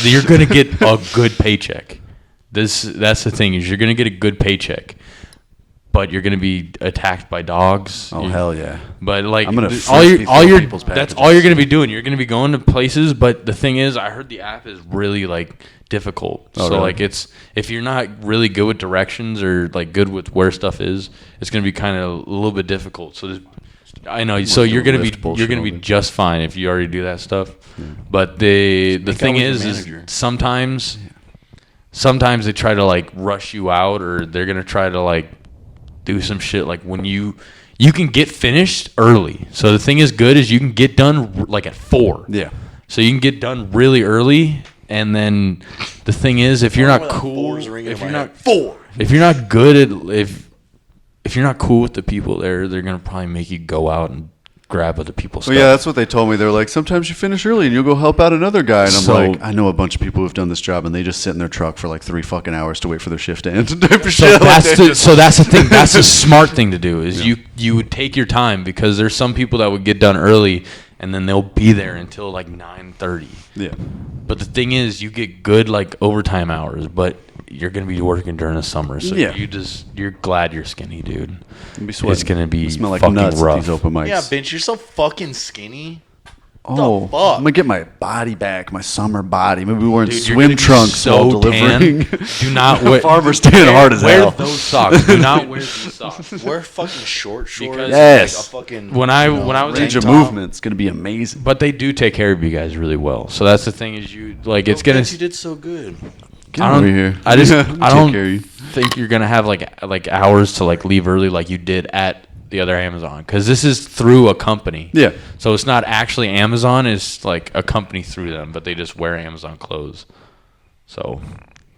D: You're gonna get a good paycheck. That's the thing is you're gonna get a good paycheck, but you're gonna be attacked by dogs.
F: Oh hell yeah.
D: But like
F: I'm gonna
D: all
F: frisbee throw
D: you're
F: people's
D: that's
F: packages.
D: all you're gonna be doing. You're gonna be going to places, but the thing is, I heard the app is really like difficult.
F: Oh,
D: so
F: really?
D: like it's if you're not really good with directions or like good with where stuff is, it's gonna be kind of a little bit difficult. So I know. So
F: do
D: you're gonna be
F: lift bullshit all day.
D: just fine if you already do that stuff. But the thing
E: with
D: is
E: your manager.
D: sometimes they try to like rush you out, or they're gonna try to like do some shit like when you can get finished early. So the thing is good is you can get done like at 4.
F: Yeah.
D: So you can get done really early, and then the thing is if you're not
E: Remember that
D: cool,
E: four's ringing
D: if
E: in
D: you're
E: my
D: not
E: head. 4.
D: if you're not good at if you're not cool with the people there, they're gonna probably make you go out and grab other people's
F: Well,
D: stuff.
F: yeah, that's what they told me. They're like, sometimes you finish early and you'll go help out another guy. And I'm
D: So-
F: like, I know a bunch of people who've done this job and they just sit in their truck for like 3 fucking hours to wait for their shift to end. Type of
D: So
F: shit.
D: that's
F: Like,
D: the thing. That's a smart thing to do. Is you would take your time because there's some people that would get done early and then they'll be there until like 9:30.
F: yeah.
D: But the thing is, you get good like overtime hours, but you're gonna be working during the summer, so
F: Yeah.
D: you're glad you're skinny, dude.
F: You'll be sweating.
D: It's gonna be
F: You smell like
D: fucking
F: nuts
D: rough.
F: at these open mics.
E: Yeah, bitch, you're so fucking skinny.
F: Oh,
E: fuck?
F: I'm gonna get my body back, my summer body. Maybe we're wearing
D: Dude, you're gonna
F: swim
D: be
F: trunks
D: so
F: while delivering.
D: tan. Do not wear.
F: Farmer's tan hard as
D: wear
F: hell.
D: those socks. Do not wear these socks.
E: Wear fucking short shorts.
D: Because-
F: Yes.
E: Like a fucking,
D: When I was
F: Range of
E: top.
F: movement's gonna be amazing.
D: but they do take care of you guys really well. So that's the thing is you like it's
E: Yo,
D: gonna.
E: bitch, you did so good.
F: Get
D: I don't.
F: over here.
D: I just.
F: Take
D: I don't
F: care of you.
D: think you're gonna have like hours to like leave early like you did at the other Amazon because this is through a company.
F: Yeah.
D: So it's not actually Amazon. It's like a company through them, but they just wear Amazon clothes. So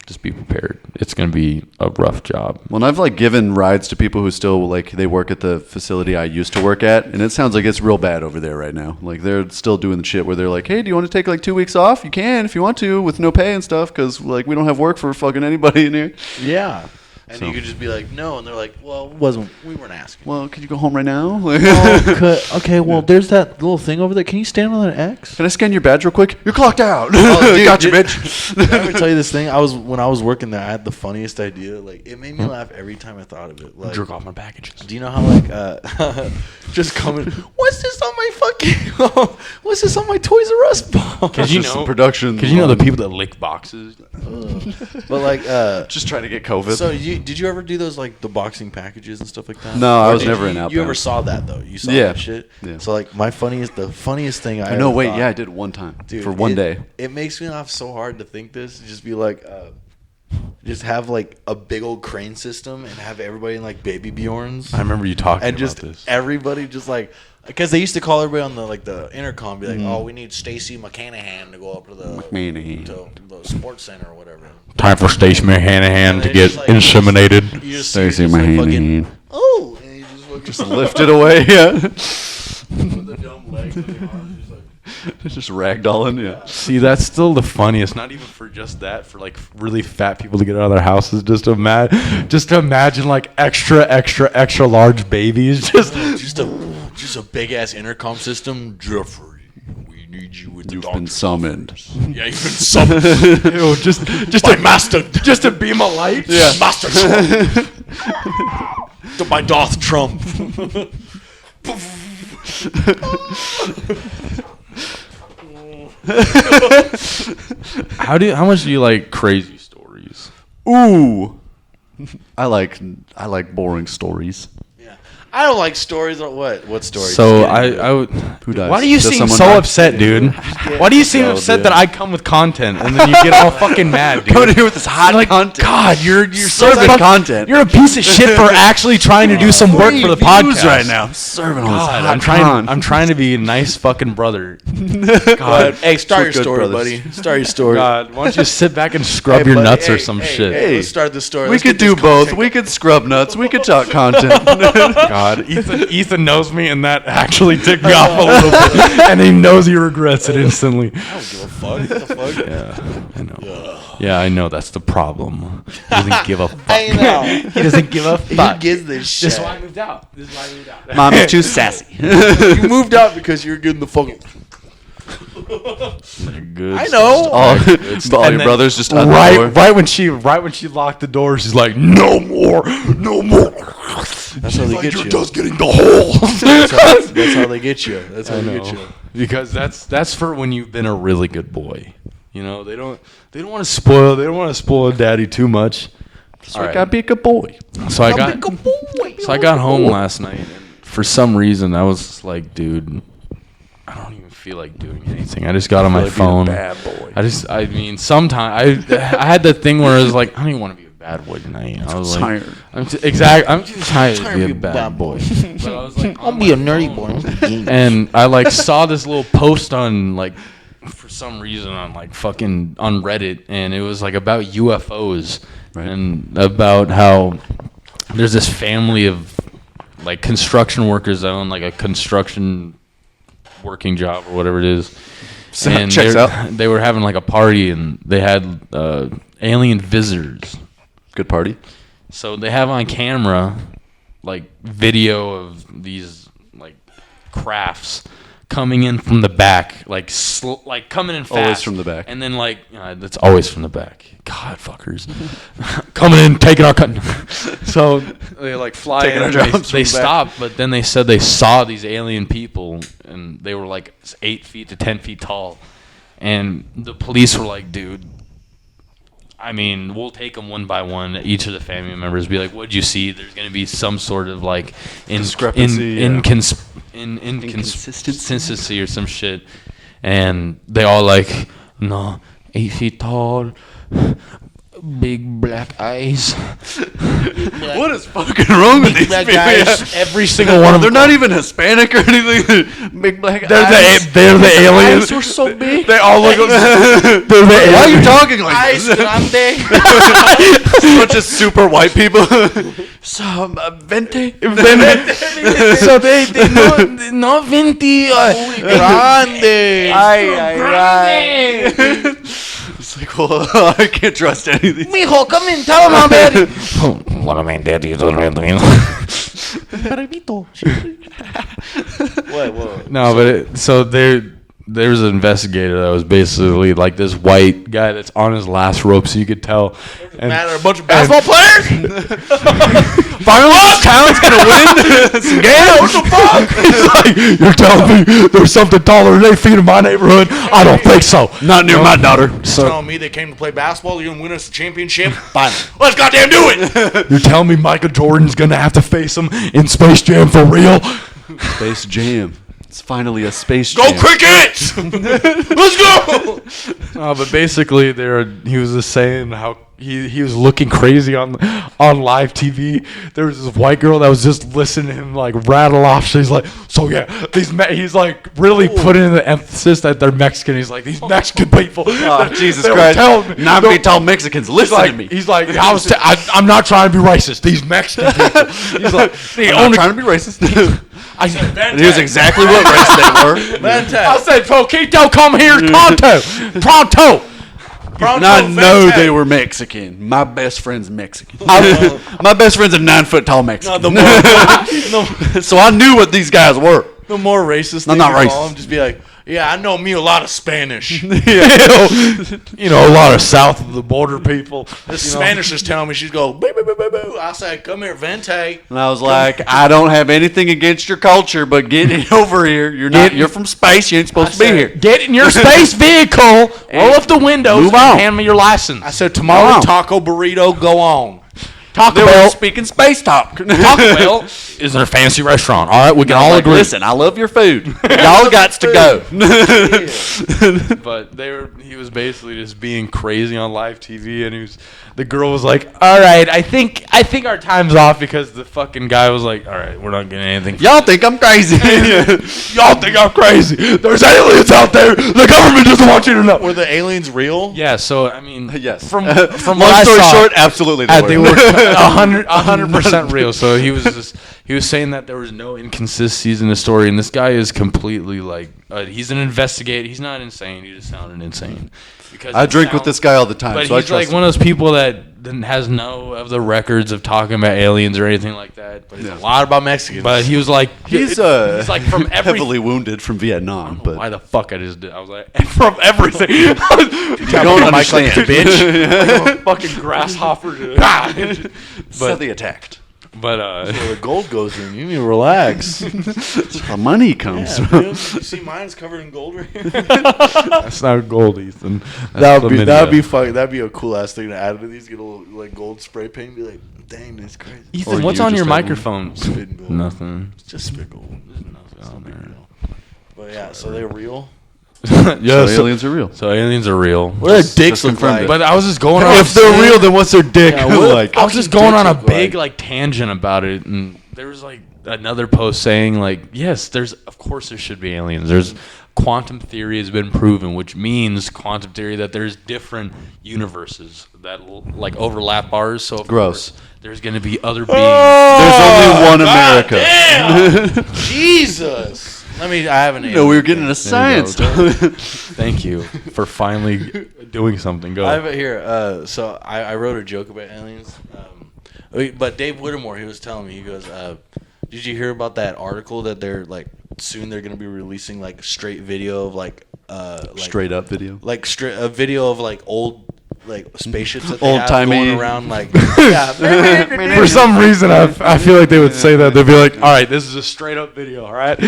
D: just be prepared. It's gonna be a rough job.
F: Well, and I've like given rides to people who still like they work at the facility I used to work at, and it sounds like it's real bad over there right now. Like they're still doing the shit where they're like, "Hey, do you want to take like 2 weeks off? You can if you want to, with no pay and stuff, because like we don't have work for fucking anybody in here."
E: Yeah. And
F: So-
E: you could just be like, no, and they're like, well, we weren't asking.
F: Well, could you go home right now?
G: Okay, well, there's that little thing over there. Can you stand on that X?
F: Can I scan your badge real quick? You're clocked out.
E: Oh, dude,
F: Gotcha,
E: did-
F: bitch.
E: Did I ever tell you this thing? When I was working there, I had the funniest idea. Like, it made me laugh every time I thought of it. Like,
D: Jerk off my packages.
E: do you know how like just coming? What's this on my fucking? What's this on my Toys R Us box?
D: Because you
F: Just
D: know
F: some production.
D: Because you know the people that lick boxes.
E: But like,
F: Just trying to get COVID.
E: so did you ever do those like the boxing packages and stuff like that?
F: No, I
E: Or
F: was
E: did
F: never
E: you,
F: in outbound.
E: You ever saw that though? You saw
F: Yeah.
E: that shit.
F: Yeah.
E: So like, the funniest thing I
F: no,
E: ever
F: wait,
E: thought-
F: yeah, I did one time
E: Dude,
F: for one day.
E: It makes me laugh so hard to think this. Just be like, just have like a big old crane system and have everybody in like baby Bjorns.
D: I remember you talking
E: And
D: about
E: just
D: this.
E: everybody just like, because they used to call everybody on the intercom, be like, oh, we need Stacy McCanahan to go up to the sports center or whatever.
D: Time for Stacey Hanahan
E: And
D: to
E: they
D: get
E: just, like,
D: inseminated.
E: You just
F: Stacey
E: you're just, like,
F: McCanahan.
E: fucking, oh, and you just fucking
F: Just lift it away, yeah.
E: with the dumb legs and the arms, just like.
F: Just ragdolling, yeah.
D: See, that's still the funniest. Not even for just that, for like really fat people to get out of their houses. Just to imagine like extra large babies.
E: Just a big ass intercom system. Jeffrey, we need you with the
F: You've been
E: doctor's
F: summoned.
E: office. Yeah, you've been summoned.
D: Ew, just
E: My
D: a
E: master,
D: just a beam of light.
E: yeah, Master Trump. To my Darth Trump.
D: How much do you like crazy stories?
F: Ooh. I like boring stories.
E: Yeah, I don't like stories. What stories?
D: So I would.
F: Who dies?
D: Why do you
F: Does
D: seem
F: someone
D: so
F: die?
D: upset, dude? Why do you seem
F: Oh,
D: upset
F: dude.
D: that I come with content and then you get all fucking mad, dude?
F: Coming here with this hot
D: Like,
F: content.
D: God, you're
F: Serving content.
D: You're a piece of shit for actually trying to do some work for the podcast
F: right now. Serving all this
D: God,
F: hot
D: I'm trying to be a nice fucking brother.
E: God, hey, start your
F: good
E: story,
F: brothers.
E: buddy. Start your story.
D: God, why don't you sit back and scrub
E: Hey,
D: your
E: buddy,
D: nuts or
E: hey,
D: some
E: hey,
D: shit?
E: Hey, let's start the story.
F: We
E: Let's
F: could
E: get
F: do
E: this
F: both.
E: content
F: We could scrub nuts. We could talk content.
D: God, Ethan knows me, and that actually ticked me off a little bit, and he knows he regrets it instantly.
E: I don't give a fuck. What the fuck?
D: Yeah, I know. Yeah, I know that's the problem. He doesn't give a fuck.
E: I know.
D: He doesn't give a
E: Who
D: fuck.
E: gives this shit?
D: This is why I moved out. This is why I moved out.
F: Mom is too sassy.
E: You moved out because you were getting the fucking.
D: Good
E: I know.
F: all
D: And
F: your
D: then
F: brothers just at the door.
D: right when she locked the door, she's like, no more.
E: That's how they get you.
D: Just getting the hole.
E: That's how they get you. That's how
D: I
E: they
D: know.
E: get you.
D: Because that's for when you've been a really good boy. You know, they don't want to spoil daddy too much.
F: So I gotta be a good boy.
D: So I got home last night, and for some reason I was just like, dude, I don't even feel like doing anything. I just got on my phone.
F: Bad boy.
D: I mean, sometimes I had the thing where I was like, I don't even want to be a bad boy tonight. I was like,
F: tired.
D: I'm too tired to be a bad boy. But I was like,
E: I'll be a nerdy boy.
D: and I like saw this little post on like, for some reason on like fucking on Reddit, and it was like about UFOs
F: Right.
D: and about how there's this family of like construction workers that own like a construction working job or whatever it is. And
F: checks out.
D: they were having like a party, and they had alien visitors.
F: Good party.
D: So they have on camera like video of these like crafts coming in from the back, like coming in fast.
F: Always from the back.
D: And then like that's always from the back. God, fuckers, coming in, taking our cut. So they like fly
F: Taking
D: in.
F: our
D: And
F: jobs
D: they
F: from the back.
D: stopped, but then they said they saw these alien people, and they were like 8 feet to 10 feet tall. And the police were like, dude, I mean, we'll take them one by one. Each of the family members be like, "What'd you see?" There's going to be some sort of like
F: Discrepancy,
D: inconsistency or some shit. And they all like, no, 8 feet tall, big black eyes.
F: What is fucking wrong with these
E: black
F: people?
E: guys.
D: Every single one of
F: They're
D: them.
F: not even Hispanic or anything. Big black
D: They're
F: eyes.
D: the aliens.
E: Eyes were so big.
D: They all look. They're the
F: Why are you
D: aliens.
F: talking like
E: Eyes
F: this?
E: grande.
F: Bunch of super white people. Some vente.
D: So they no 20.
E: Grande.
F: It's like, well, I can't trust any of these.
D: Mijo, come in, tell him I'm daddy.
E: What?
D: No, but so there's an investigator that was basically like this white guy that's on his last rope, so you could tell. And
E: Matter a bunch of basketball players.
D: finally, this town's gonna win some games. What the fuck? He's like, you're telling me there's something taller than 8 feet in my neighborhood? I don't think so.
F: Not near my daughter.
E: So telling me they came to play basketball, you're gonna win us a championship? Fine. Let's goddamn do it.
D: You're telling me Michael Jordan's gonna have to face him in Space Jam for real?
F: Space Jam. It's finally a Space
E: Go
F: Jam.
E: Crickets! Let's go!
D: But basically, he was just saying how he was looking crazy on live TV. There was this white girl that was just listening to him like rattle off. She's like, so yeah, he's like really putting the emphasis that they're Mexican. He's like, these Mexican people.
F: Oh, Jesus
D: they were
F: Christ.
D: telling me,
F: 9 feet tall Mexicans, listen to me.
D: He's like, I'm not trying to be racist. These Mexican people. He's like,
F: I'm not trying to be racist. And here's exactly what race they were.
D: I said, Poquito, come here, pronto.
F: And I know they were Mexican. My best friend's Mexican. My best friend's a 9 foot tall Mexican. So I knew what these guys were.
E: The more racist thing
F: I'm not
E: you call
F: racist.
E: them, just be like, yeah, I know me a lot of Spanish.
D: You know, a lot of south of the border people.
E: The Spanish is telling me, she's go, boo, boo, boo, boo, boo. I said, come here, Vente.
F: And I was like, I don't have anything against your culture, but get over here. You're from space. You ain't supposed to be here.
D: Get in your space vehicle, roll up the windows,
F: Move on.
D: and hand me your license.
E: I said, tomorrow, taco burrito, go on.
D: Taco
F: They were
D: Bell.
F: speaking space talk.
D: Taco Bell is a fancy restaurant. All right, we can all
F: Like,
D: agree.
F: listen, I love your food. Y'all got to go.
D: But he was basically just being crazy on live TV, and the girl was like, "All right, I think our time's off," because the fucking guy was like, "All right, we're not getting anything."
F: Y'all think I'm crazy.
D: Y'all think I'm crazy? There's aliens out there. The government doesn't want you to know.
E: Were the aliens real?
D: Yeah, so I mean,
F: Yes.
D: From
F: Long
D: what I
F: story
D: saw,
F: short, absolutely
D: they were 100% real. So he was saying that there was no inconsistencies in the story, and this guy is completely like he's an investigator. He's not insane. He just sounded insane. Because
F: I drink with this guy all the time,
D: but
F: so I
D: he's
F: trust
D: like one of those people that has no of the records of talking about aliens or anything like that. But
E: A lot about Mexicans.
D: But he was like,
F: He's
D: like from every.
F: heavily wounded from Vietnam, but
D: Why the fuck I just did? I was like, from everything.
F: you don't understand.
D: Bitch. Fucking grasshopper.
F: So they attacked.
D: But
E: Where the gold goes in. You need to relax.
F: The money comes
E: Yeah,
F: from.
E: dude. You see mine is covered in gold right here?
D: that's not gold, Ethan.
E: That'd be fun. That'd be a cool ass thing to add to these. Get a little like gold spray paint. And be like, dang, that's crazy.
D: Ethan,
F: Or
D: what's
F: you
D: on
F: just
D: your
F: have
D: microphone?
E: Spitting gold.
D: Nothing.
E: It's just spit gold.
D: Nothing on there.
E: But yeah, so they're real.
D: Yeah,
F: So aliens are real.
D: So aliens are real.
E: What do their dicks
F: just
E: look
F: confirmed
E: like?
F: it.
D: But I was just going on.
F: If they're real, then what's their dick like?
D: I was just going on a
E: dicks look
D: big
E: like?
D: like tangent about it, and there was like another post saying like, yes, of course there should be aliens. There's quantum theory has been proven, which means quantum theory that there's different universes that like overlap ours. So of
F: Gross.
D: course, there's going to be other beings.
F: There's only one America.
E: Damn! Jesus! I have an.
F: No, we were getting into science.
D: Thank you for finally doing something. Go.
E: I have it here. So I wrote a joke about aliens. But Dave Whittemore, he was telling me, he goes, did you hear about that article that they're like soon they're gonna be releasing like straight video of like
F: Straight up video.
E: like a video of like old like spaceships that they
F: Old-timey.
E: have going around like yeah.
D: For some reason, I feel like they would say that. They'd be like, all right, this is a straight up video, all right?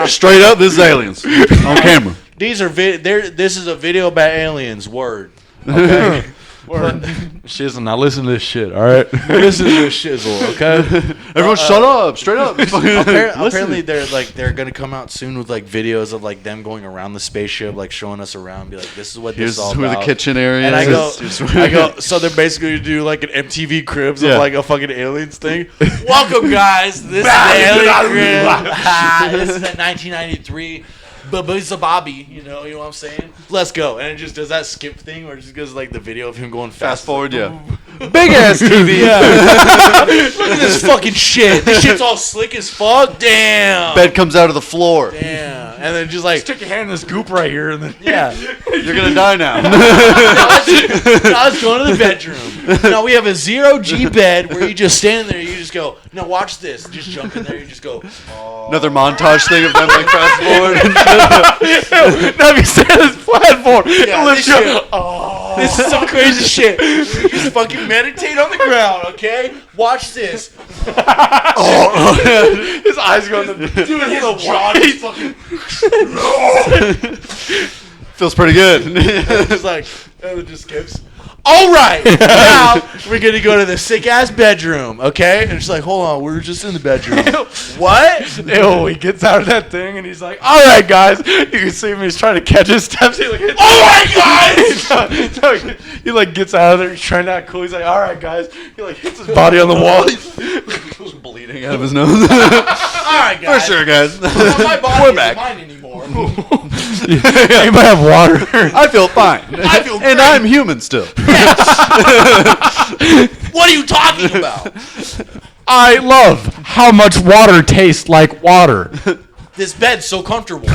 F: Straight up, this is aliens on camera.
E: These are this is a video about aliens. Word. Okay.
D: Shizzle, now listen to this shit, all right?
E: This is a shizzle. Okay.
F: Everyone, shut up! Straight up.
E: Apparently they're gonna come out soon with like videos of like them going around the spaceship, like showing us around, be like, this is what
F: Here's
E: this is all
F: where
E: about.
F: the kitchen area
E: And I
F: is.
E: go, so they're basically gonna do like an MTV Cribs
F: Yeah.
E: of like a fucking aliens thing. Welcome guys, this is the Alien Crib. This is at 1993. Babuza Bobby, you know what I'm saying? Let's go. And it just does that skip thing where it just goes like the video of him going
F: Fast forward, yeah.
E: Big ass TV. Look at this fucking shit. This shit's all slick as fuck. Damn.
F: Bed comes out of the floor.
E: Damn. And then just like,
D: stick your hand in this goop right here, and then
E: yeah.
F: You're gonna die now.
E: Let's go to the bedroom. Now we have a 0G bed where you just stand there. You just go, no, watch this. Just jump in there. You just go.
F: Another montage thing of them like fast forward.
D: now if you stand on this platform,
E: Yeah,
D: lift
E: this
D: your-
E: shit. This is some crazy shit. You just fucking meditate on the ground, okay? Watch this.
D: his eyes go in the
E: Dude, his jaw just fucking.
F: Feels pretty good.
E: It's like, and it just skips. All right, now we're gonna go to the sick ass bedroom, okay? And she's like, hold on, we're just in the bedroom. What?
D: Ew, he gets out of that thing and he's like, all right, guys. You can see him. He's trying to catch his steps. He like,
E: All right, guys.
D: he like gets out of there. He's trying to act cool. He's like, all right, guys. He like hits his body on the wall. He's
F: Bleeding out of his nose.
E: All right,
F: For
E: guys.
F: sure, guys.
E: Well, my body
F: We're
E: isn't
F: back.
E: mine anymore.
D: Anybody have water?
F: I feel fine.
E: I feel
F: And
E: great.
F: I'm human still.
E: What are you talking about?
D: I love how much water tastes like water.
E: This bed's so comfortable.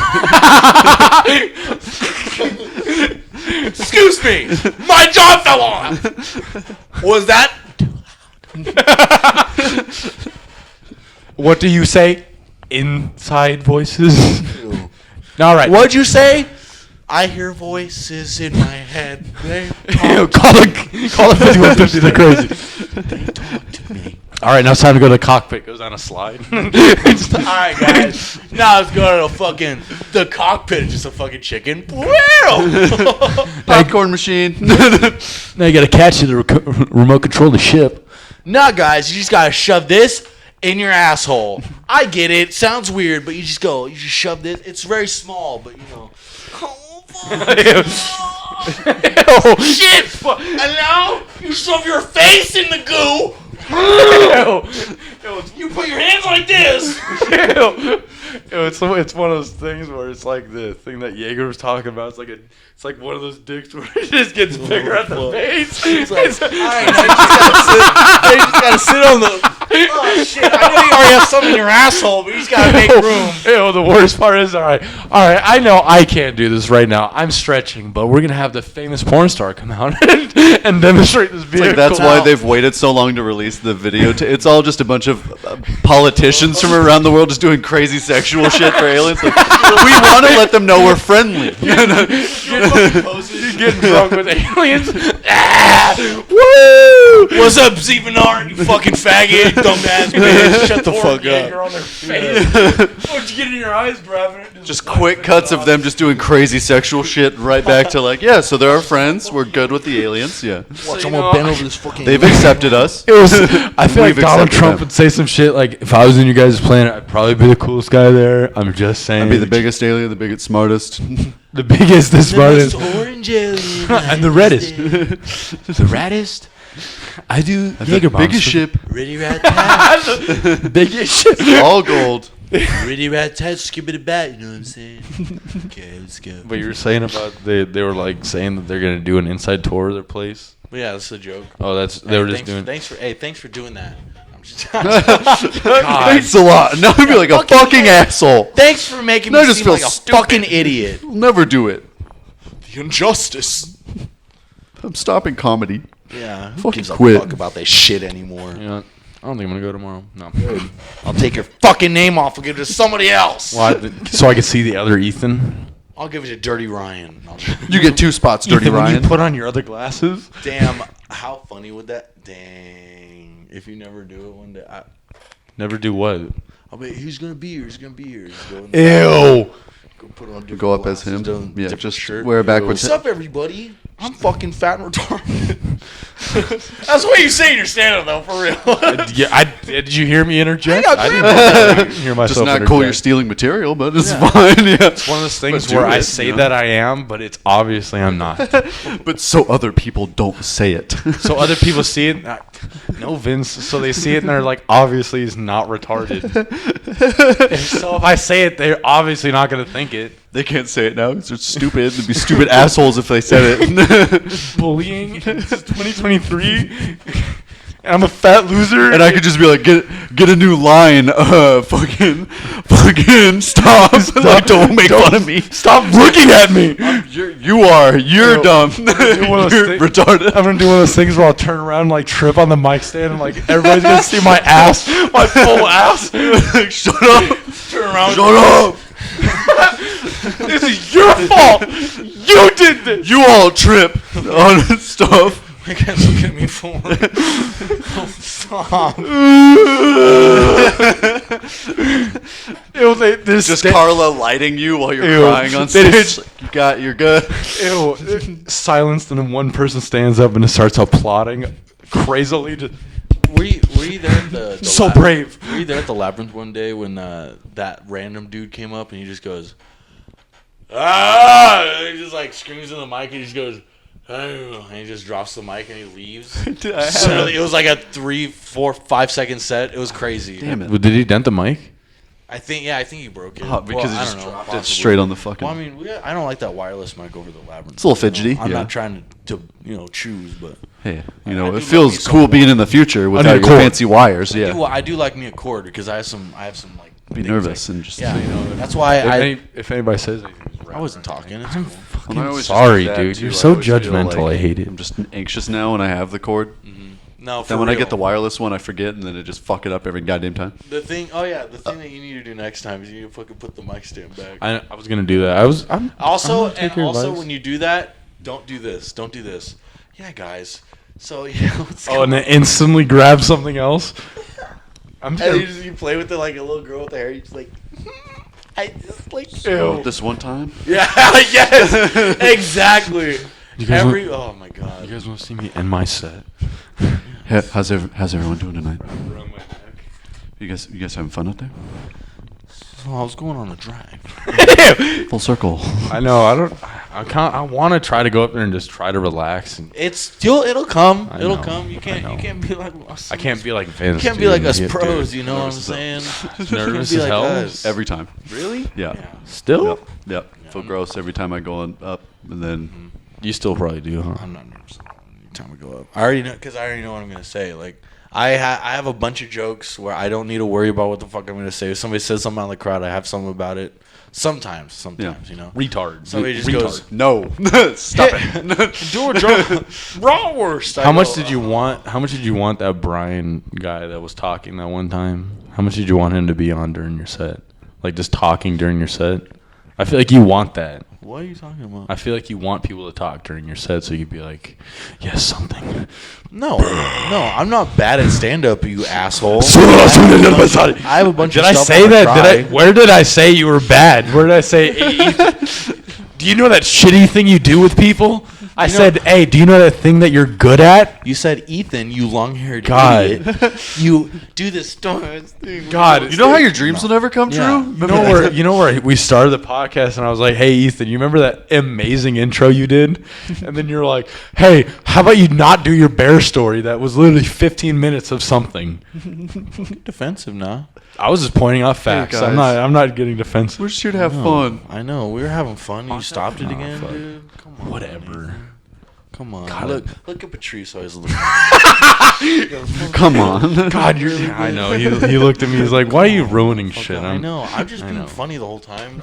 E: Excuse me, my jaw fell on. Was that?
D: What do you say? Inside voices. All right.
E: What'd you say? I hear voices in my head. They
D: Call it 5150. They're crazy.
E: talk to me.
D: All right, now it's time to go to the cockpit. Goes on a slide.
E: All right, guys. Now let's go to the cockpit. It's just a fucking chicken.
F: Popcorn machine.
D: Now you got to catch the remote control the ship.
E: Nah, guys, you just gotta shove this in your asshole. I get it. Sounds weird, but you just shove this. It's very small, but you know. Oh, shit! And now you shove your face in the goo. You put your hands like this.
D: It's one of those things where it's like the thing that Jaeger was talking about. It's like one of those dicks where it just gets bigger at the base.
E: It's like, all right, now you just gotta sit on the. Oh shit! I know you already have something in your asshole, but you just gotta make room.
D: Ew, the worst part is, all right. I know I can't do this right now. I'm stretching, but we're gonna have the famous porn star come out and demonstrate this vehicle.
F: Like that's why they've waited so long to release the video. It's all just a bunch of politicians from around the world just doing crazy sexual shit for aliens. Like, we want to let them know we're friendly.
D: You're getting drunk with aliens.
E: Woo! What's up, Zebanar? You fucking faggot, dumbass bitch. Shut the fuck
D: Jaeger
E: up.
D: on their face. What'd you get in your eyes, grabbing it?
F: Just quick cuts of them just doing crazy sexual shit right back to like, yeah, so they're our friends. We're good with the aliens. Yeah.
E: Watch,
D: you
E: I'm
D: know,
E: gonna bend over this fucking.
F: They've accepted us.
D: It was. I feel like
F: We've
D: Donald
F: accepted
D: Trump
F: them.
D: would say some shit like, "If I was in you guys' planet, I'd probably be the coolest guy there." I'm just saying.
F: I'd be the biggest alien, the biggest, smartest.
D: the biggest, the smartest,
E: orange alien.
D: and the reddest. The raddest. I do Jaeger bombs.
F: Biggest ship,
E: Ritty rat tat.
D: The biggest ship.
F: all gold.
E: Ritty rat tat. Skip it bat. You know what I'm saying? Okay, let's go.
D: But you were saying about they were like saying that they're gonna do an inside tour of their place.
E: But yeah, that's a joke.
D: Oh, they were just doing.
E: Thanks for doing that. I'm just.
F: Thanks a lot. Now I'd be like a fucking asshole.
E: Thanks for making me
F: I just
E: seem
F: feel
E: like a
F: stupid.
E: fucking idiot.
F: I'll never do it.
E: The injustice.
F: I'm stopping comedy.
E: Yeah, who
F: Fucking
E: gives a
F: quit.
E: fuck about this shit anymore?
D: You know, I don't think I'm gonna go tomorrow. No.
E: I'll take your fucking name off and give it to somebody else.
D: So I can see the other Ethan.
E: I'll give it to Dirty Ryan.
F: You get 2 spots, Dirty
D: Ethan, when
F: Ryan.
D: you put on your other glasses.
E: Damn, how funny would that? Dang, if you never do it one day,
D: Never do what?
E: I'll be. Who's gonna be here? Who's gonna be here? Just go in
D: Ew.
E: Go put on different
F: Go up as
E: glasses,
F: him. Yeah,
E: different
F: just
E: shirt.
F: wear a backwards.
E: What's up, everybody? I'm fucking fat and retarded. That's what you say in your stand-up, though, for real.
D: Yeah, did you hear me interject?
E: I
D: didn't hear myself
F: Just not
D: interject.
F: cool. You're stealing material, but it's fine. Yeah.
D: It's one of those things
F: But do
D: where I
F: it,
D: say
F: you know?
D: that I am, but it's obviously I'm not.
F: But so other people don't say it.
D: So other people see it. No, Vince. So they see it and they're like, obviously he's not retarded. And so if I say it, they're obviously not going to think it.
F: They can't say it now because they're stupid. They'd be stupid assholes if they said it.
D: Bullying. This is 2023. And I'm a fat loser.
F: And I could just be like, get a new line. Fucking stop. Like, don't make fun of me.
D: Stop looking at me.
F: You're dumb. You're retarded.
D: I'm gonna do one of those things where I'll turn around and like trip on the mic stand and like everybody's gonna see my ass, my full ass.
F: Shut up.
D: Turn around.
F: Shut up.
D: This is your fault. You did this.
F: You all trip on stuff.
E: You guys look at me for Stop.
D: It was like this.
F: Just Carla lighting you while you're
D: Ew.
F: crying on stage. You're good.
D: Ew. Silenced, and then one person stands up and starts applauding crazily. Just,
E: Were you there at the
D: so brave.
E: Were you there at the Labyrinth one day when that random dude came up and he just goes, ah! And he just like screams in the mic and he just goes, oh, and he just drops the mic and he leaves. So it was like a 3, 4, 5 second set. It was crazy.
F: Damn it.
D: Did he dent the mic?
E: I think he broke it.
F: Because he
E: I
F: just
E: don't know,
F: dropped it
E: possibly.
F: straight on the fucking...
E: Well, I mean, I don't like that wireless mic over the Labyrinth.
F: It's a little fidgety.
E: I'm
F: yeah.
E: not trying to choose, but
F: Hey,
E: I do
F: it
E: love
F: feels
E: me some
F: cool being in the future without
D: need a
F: your
D: cord.
F: fancy wires. Yeah.
E: I do like me a cord because I have some like
F: Be
E: things
F: nervous
E: like-
F: and just...
E: yeah, that's why
D: If anybody says anything,
E: I wasn't talking. It's cool.
F: When I always just
D: sorry,
F: do that,
D: dude.
F: too,
D: You're
F: I
D: so
F: always feel
D: judgmental. I hate it.
F: I'm just anxious now when I have the cord.
E: No, for
F: Then when I
E: real.
F: get the wireless one, I forget, and then it just fuck it up every goddamn time.
E: The thing that you need to do next time is you need to fucking put the mic stand back.
D: I was gonna do that. I'm
E: Also,
D: gonna take your advice.
E: when you do that, don't do this. Don't do this. Yeah, guys. So let's
D: Oh, and then instantly grab something else. I'm
E: and
D: just
E: you play with it like a little girl with the hair. You just like, I just like.
F: Oh, this one time?
E: Yeah. Yes. Exactly.
D: You guys
E: Oh my god.
D: You guys want to see me in my set?
F: How's everyone doing tonight? You guys having fun out there?
E: So I was going on a drive.
F: Full circle.
D: I know. I want to try to go up there and just try to relax. And
E: It'll come.
D: I
E: It'll
D: know.
E: come. You can't be like us.
D: I can't be like Vince.
E: You can't be
D: dude,
E: like us
D: dude.
E: pros. You know what I'm saying? You can't
D: Nervous
E: be
D: as
E: like
D: hell.
E: us.
F: Every time.
E: Really?
F: Yeah.
D: Still?
F: Yep. Feel gross every time I go up, and then...
D: You still probably do, huh?
E: I'm not nervous anytime we go up. I already know because I already know what I'm gonna say. Like I have a bunch of jokes where I don't need to worry about what the fuck I'm gonna say. If somebody says something out in the crowd, I have something about it. Sometimes, you know.
D: Retard.
E: Somebody just
D: Retard.
E: goes,
F: No. Stop it.
E: do a joke. Raw worst.
D: How much did you want? How much did you want that Brian guy that was talking that one time? How much did you want him to be on during your set? Like just talking during your set? I feel like you want that.
E: What are you talking about?
D: I feel like you want people to talk during your set, so you could be like, "Yes, something."
E: No, I'm not bad at stand up, you asshole. I have a bunch
D: Did
E: of
D: I
E: stuff
D: say
E: on my
D: that?
E: drive.
D: Where did I say you were bad? Where did I say? Do you know that shitty thing you do with people? I said, "Hey, do you know that thing that you're good at?"
E: You said, Ethan, you long-haired
D: God.
E: idiot. You do this dumbass thing.
D: God,
F: You know how your dreams will never come
E: Yeah.
F: true?
D: You know where we started the podcast, and I was like, "Hey, Ethan, you remember that amazing intro you did?" And then you're like, "Hey, how about you not do your bear story? That was literally 15 minutes of something."
E: Defensive now.
D: I was just pointing out facts.
F: guys.
D: I'm not getting defensive.
F: We're just here to have fun.
E: I know. We were having fun. You stopped it again,
D: fuck.
E: dude. Come on.
D: Whatever.
E: Come on.
D: God.
E: Look at Patrice always looking.
F: Come on.
D: God, I know. He looked at me. He's like, "Why are you ruining shit?"
E: I know. I'm just being
D: know.
E: funny the whole time.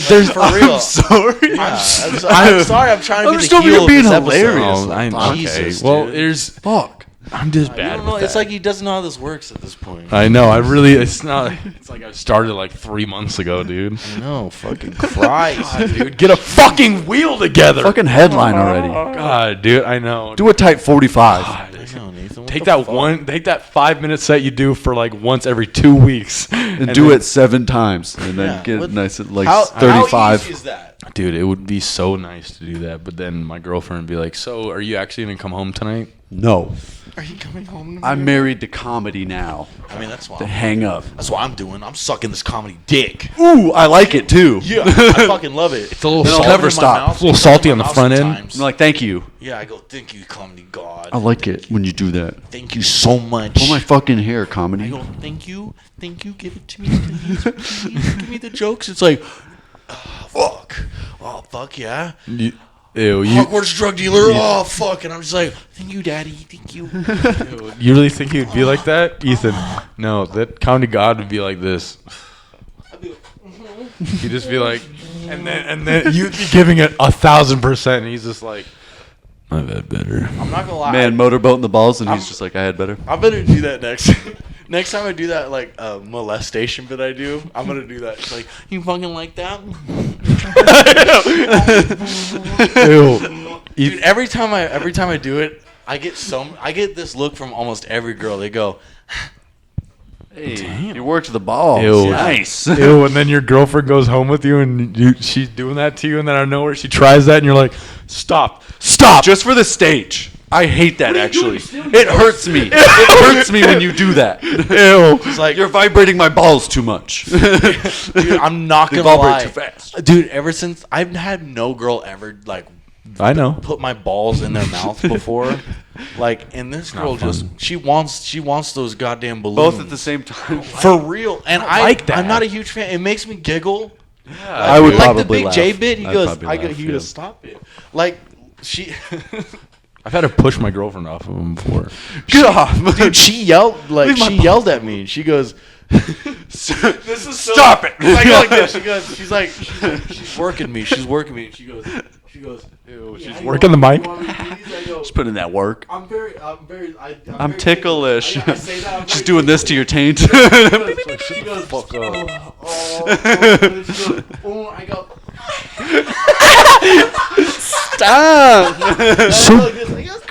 D: There's
E: for real.
F: I'm sorry.
E: I'm sorry. I'm trying to
F: I'm
E: be
F: just
E: the
F: over here
E: heel of
F: being
E: this episode.
F: hilarious.
D: Okay.
E: Jesus,
D: Well,
E: dude.
F: Fuck.
D: I'm just
E: You
D: bad.
E: don't know.
D: with
E: It's
D: that.
E: like he doesn't know how this works at this point.
D: I know. It's not. It's like I started like 3 months ago, dude.
E: I know. Fucking Christ, dude.
D: Get a fucking wheel together.
F: Fucking headline already.
D: God, dude. I know.
F: Do a tight 45.
E: I know, Nathan. What
D: Take
E: the
D: that
E: fuck?
D: Take that 5-minute set you do for like once every 2 weeks,
F: And do
D: then-
F: it 7 times. And then
E: Yeah,
F: get
E: what-
F: nice at like
E: How
F: 35.
E: easy is that?
D: Dude, it would be so nice to do that, but then my girlfriend would be like, "So, are you actually gonna come home tonight?"
F: No.
E: Are you coming home?
F: I'm married to comedy now.
E: I mean, that's
F: To
E: why.
F: hang up.
E: That's what I'm doing. I'm sucking this comedy dick.
F: Ooh, I like it too.
E: Yeah, I fucking love it.
D: It's a little
F: Then I'll
D: salty.
F: never stop.
D: It's a little salty on the front end.
F: I'm like, thank you.
E: Yeah, I go, thank you, comedy god.
F: I like it when you do that.
E: Thank you so much.
F: Pull my fucking hair,
E: I
F: comedy.
E: go, thank you, give it to me, please. Give me the jokes. It's like, oh, fuck. Oh, fuck yeah.
D: Ew,
E: Hogwarts drug dealer. Oh fuck! And I'm just like, thank you, Daddy. Thank you.
D: you really think he'd be like that, Ethan? No, that comedy god would be like this. He'd just be like, and then you'd be giving it 1,000%, and he's just like, I've had better.
E: I'm not gonna lie.
F: Man, motorboating the balls, and he's just like, I had better.
E: I better do that next. Next time I do that, like molestation bit I do, I'm gonna do that. It's like, you fucking like that?
D: Ew.
E: Dude, every time I do it, I get this look from almost every girl. They go,
F: Hey, you worked the balls.
D: Ew.
F: Nice.
D: Ew, and then your girlfriend goes home with you, and she's doing that to you, and then out of nowhere she tries that, and you're like, stop.
F: Just for the stage. I hate that, actually. It hurts me. It hurts me when you do that.
D: Ew.
E: it's like,
F: You're vibrating my balls too much.
E: dude, I'm not
F: They
E: gonna
F: vibrate
E: lie.
F: too fast.
E: Dude, ever since I've had no girl ever like
D: I know.
E: put my balls in their mouth before. Like, and this girl just she wants those goddamn balloons
F: Both at the same time.
E: for real. And I
D: like that.
E: I'm not a huge fan. It makes me giggle.
F: I would
E: Like
F: probably
E: the Big
F: laugh.
E: J bit. He
F: I'd
E: goes,
F: probably laugh,
E: he
F: yeah.
E: goes, stop it. Like she.
D: I've had to push my girlfriend off of him before.
F: Get off.
E: Dude, she yelled yelled at me. She goes, "This is so." Stop it! I go like this. She goes, she's working me. She's working me. She goes, ew. She's
D: working the mic?
F: Just put in that work.
E: I'm very.
F: I'm
E: very
F: ticklish.
E: I say that. I'm
F: Just
E: very
F: doing this to your taint.
E: She goes, fuck up. Oh, I go.
F: Stop.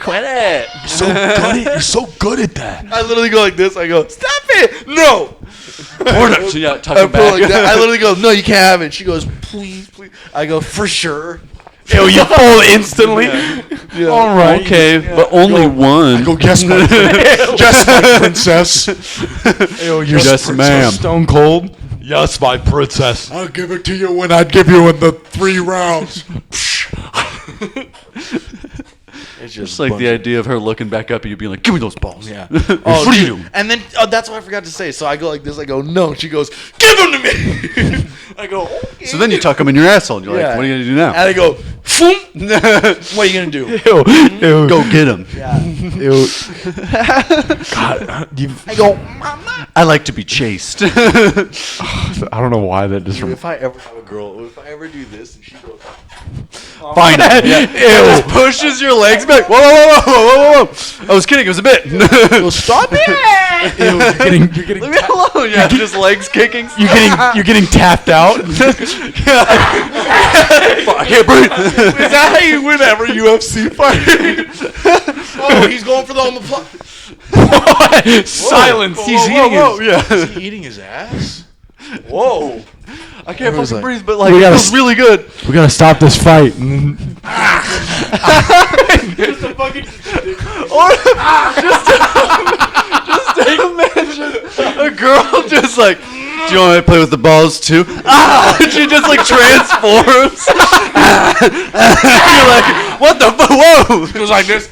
E: Quit it.
D: You're so good at that.
E: I literally go like this. I go, stop it. No.
F: So yeah, tuck
E: I
F: him
E: put it like
F: back.
E: that. I literally go, no, you can't have it. She goes, please. I go, for sure.
D: Ew, you fold instantly.
E: Yeah.
D: All right.
F: Okay, but only one.
C: Go, yes, my yes, my princess.
D: Ew, you're
F: Yes, ma'am.
D: Stone cold. Yes, my princess.
C: I'll give it to you when I'd give you in the 3 rounds.
E: It's
F: Just like the idea of her looking back up at you being like, give me those balls.
E: Yeah.
F: What do you do?
E: And then that's what I forgot to say. So I go like this. I go, no. She goes, give them to me. I go, okay.
F: So then you tuck them in your asshole and you're
E: Yeah.
F: like, what are you going to do now?
E: And I go, Foom. What are you gonna do?
D: Ew.
F: Go get him.
E: Yeah.
D: Ew. God,
E: I go, Mama.
F: I like to be chased.
D: I don't know why that just.
E: If I ever have a girl, if I ever do this and she goes,
F: Fine. Just pushes your legs back. Whoa. I was kidding. It was a bit.
E: stop it.
D: You're getting
F: Leave me alone. Yeah, just legs kicking.
D: you're getting tapped out.
F: I can't breathe.
E: Is that how you win every UFC fight? Oh, he's going for the on the plot.
D: Silence.
E: He's eating
F: Yeah.
E: Is he eating his ass? Whoa.
F: I can't
E: Everyone's
F: fucking
E: like,
F: breathe, but like,
D: we
F: it
D: gotta
F: feels really good.
D: We gotta stop this fight. And then,
E: Just a fucking.
F: Just imagine a girl just like, do you want me to play with the balls too? Ah! She just like transforms. You're like, what the fuck? Whoa!
E: Goes like this.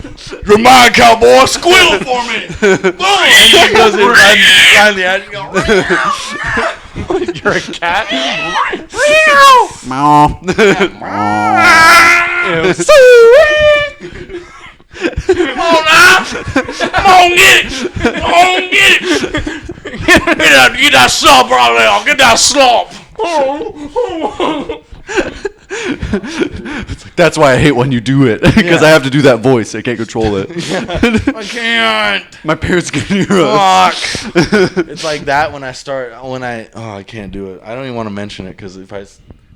E: You're mine, cowboy. Squeal for me. Boom. And she goes in behind the edge.
D: you're a cat.
F: Meow.
E: Come on now. Come on, get it. Come on, get it. Get that slop right there. Get that slop.
F: That's why I hate when you do it, because I have to do that voice. I can't control it.
E: I can't.
F: My parents can hear us.
E: Fuck. It's like that when I can't do it. I don't even want to mention it because if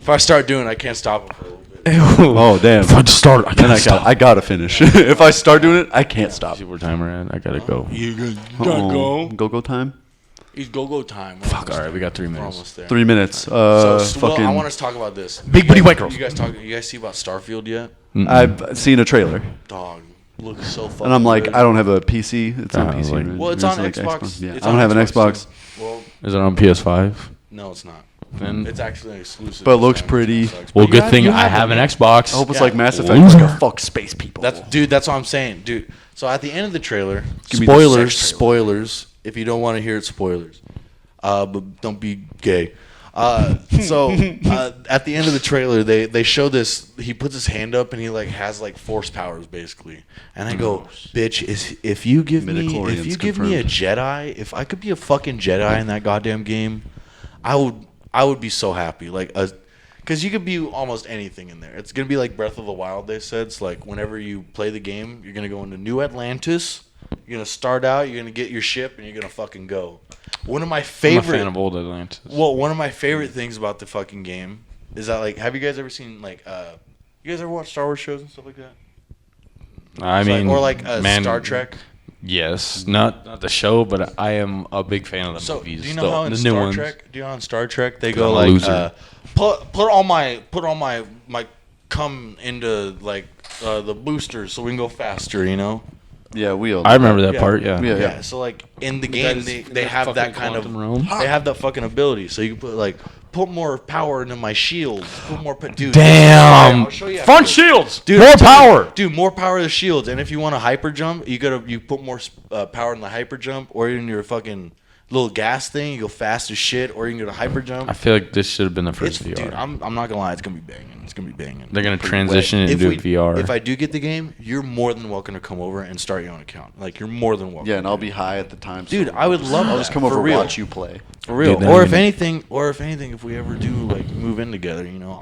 E: I start doing it, I can't stop it for a little bit.
F: Oh damn!
D: If I just start,
F: Then I gotta finish. If I start doing it, I can't stop.
D: See where timer at? I gotta go.
E: You
F: Uh-oh. Go time.
E: It's go time.
D: Fuck. All right, we got 3
E: We're
D: minutes.
E: almost there.
F: 3 minutes.
E: So,
F: Fucking.
E: I want us to talk about this.
D: Big booty white girls.
E: You guys see about Starfield yet?
F: I've seen a trailer,
E: Dog, looks so fucking.
F: and I'm like,
E: good.
F: I don't have a PC. It's on
D: I was
F: PC.
D: like-
F: right?
E: Well, it's on
F: like
E: Xbox.
F: Yeah,
E: It's
F: I don't
E: on
F: have an Xbox,
E: too. Well,
D: Is it on PS5?
E: no, it's not.
D: Then
E: It's actually an exclusive.
F: but it looks
E: It's on
F: pretty.
E: Xbox.
D: well,
E: But
D: good thing I have an Xbox.
F: I hope it's
E: Yeah.
F: like Mass Effect. It's gonna fuck space people.
E: That's what I'm saying, dude. So at the end of the trailer,
F: Give me the
E: spoilers,
F: sex trailer.
E: spoilers. If you don't want to hear it, spoilers. But don't be gay. So at the end of the trailer, they show this. He puts his hand up and he like has like force powers basically. And I go, bitch, if you give me a Jedi, if I could be a fucking Jedi in that goddamn game, I would be so happy. Like because you could be almost anything in there. It's gonna be like Breath of the Wild. They said it's like whenever you play the game, you're gonna go into New Atlantis. You're gonna start out. You're gonna get your ship and you're gonna fucking go. One of my favorite.
D: I'm a fan of old Atlantis.
E: Well, one of my favorite things about the fucking game is that like, have you guys ever seen like, you guys ever watch Star Wars shows and stuff like that?
D: I mean,
E: or like Star Trek.
D: Yes, not the show, but I am a big fan of the movies.
E: Do you know how in Star Trek? Do you know how in Star Trek they go
D: I'm
E: like, put all my cum into like the boosters so we can go faster, you know?
F: Yeah, we all.
D: I remember that part. Yeah.
E: Yeah. So like in the game, they have that kind of
D: realm.
E: They have that fucking ability. So you can put more power into my shields. Put more, dude.
D: Damn.
E: I'll show you
D: Front
E: after.
D: shields.
E: Dude,
D: More power.
E: Dude, more power to the shields. And if you want to hyper jump, you put more power in the hyper jump, or in your fucking little gas thing. You go fast as shit, or you can go to hyper jump.
D: I feel like this should have been the first VR.
E: Dude, I'm not gonna lie, it's gonna be banging. It's gonna be banging.
D: They're gonna transition into VR.
E: If I do get the game, you're more than welcome to come over and start your own account. Like you're more than welcome.
F: Yeah, and I'll be high at the time.
E: Dude,
F: so
E: I would love.
F: I'll just come over and watch you play.
E: For real.
D: Dude,
E: Or if anything, if we ever do like move in together, you know,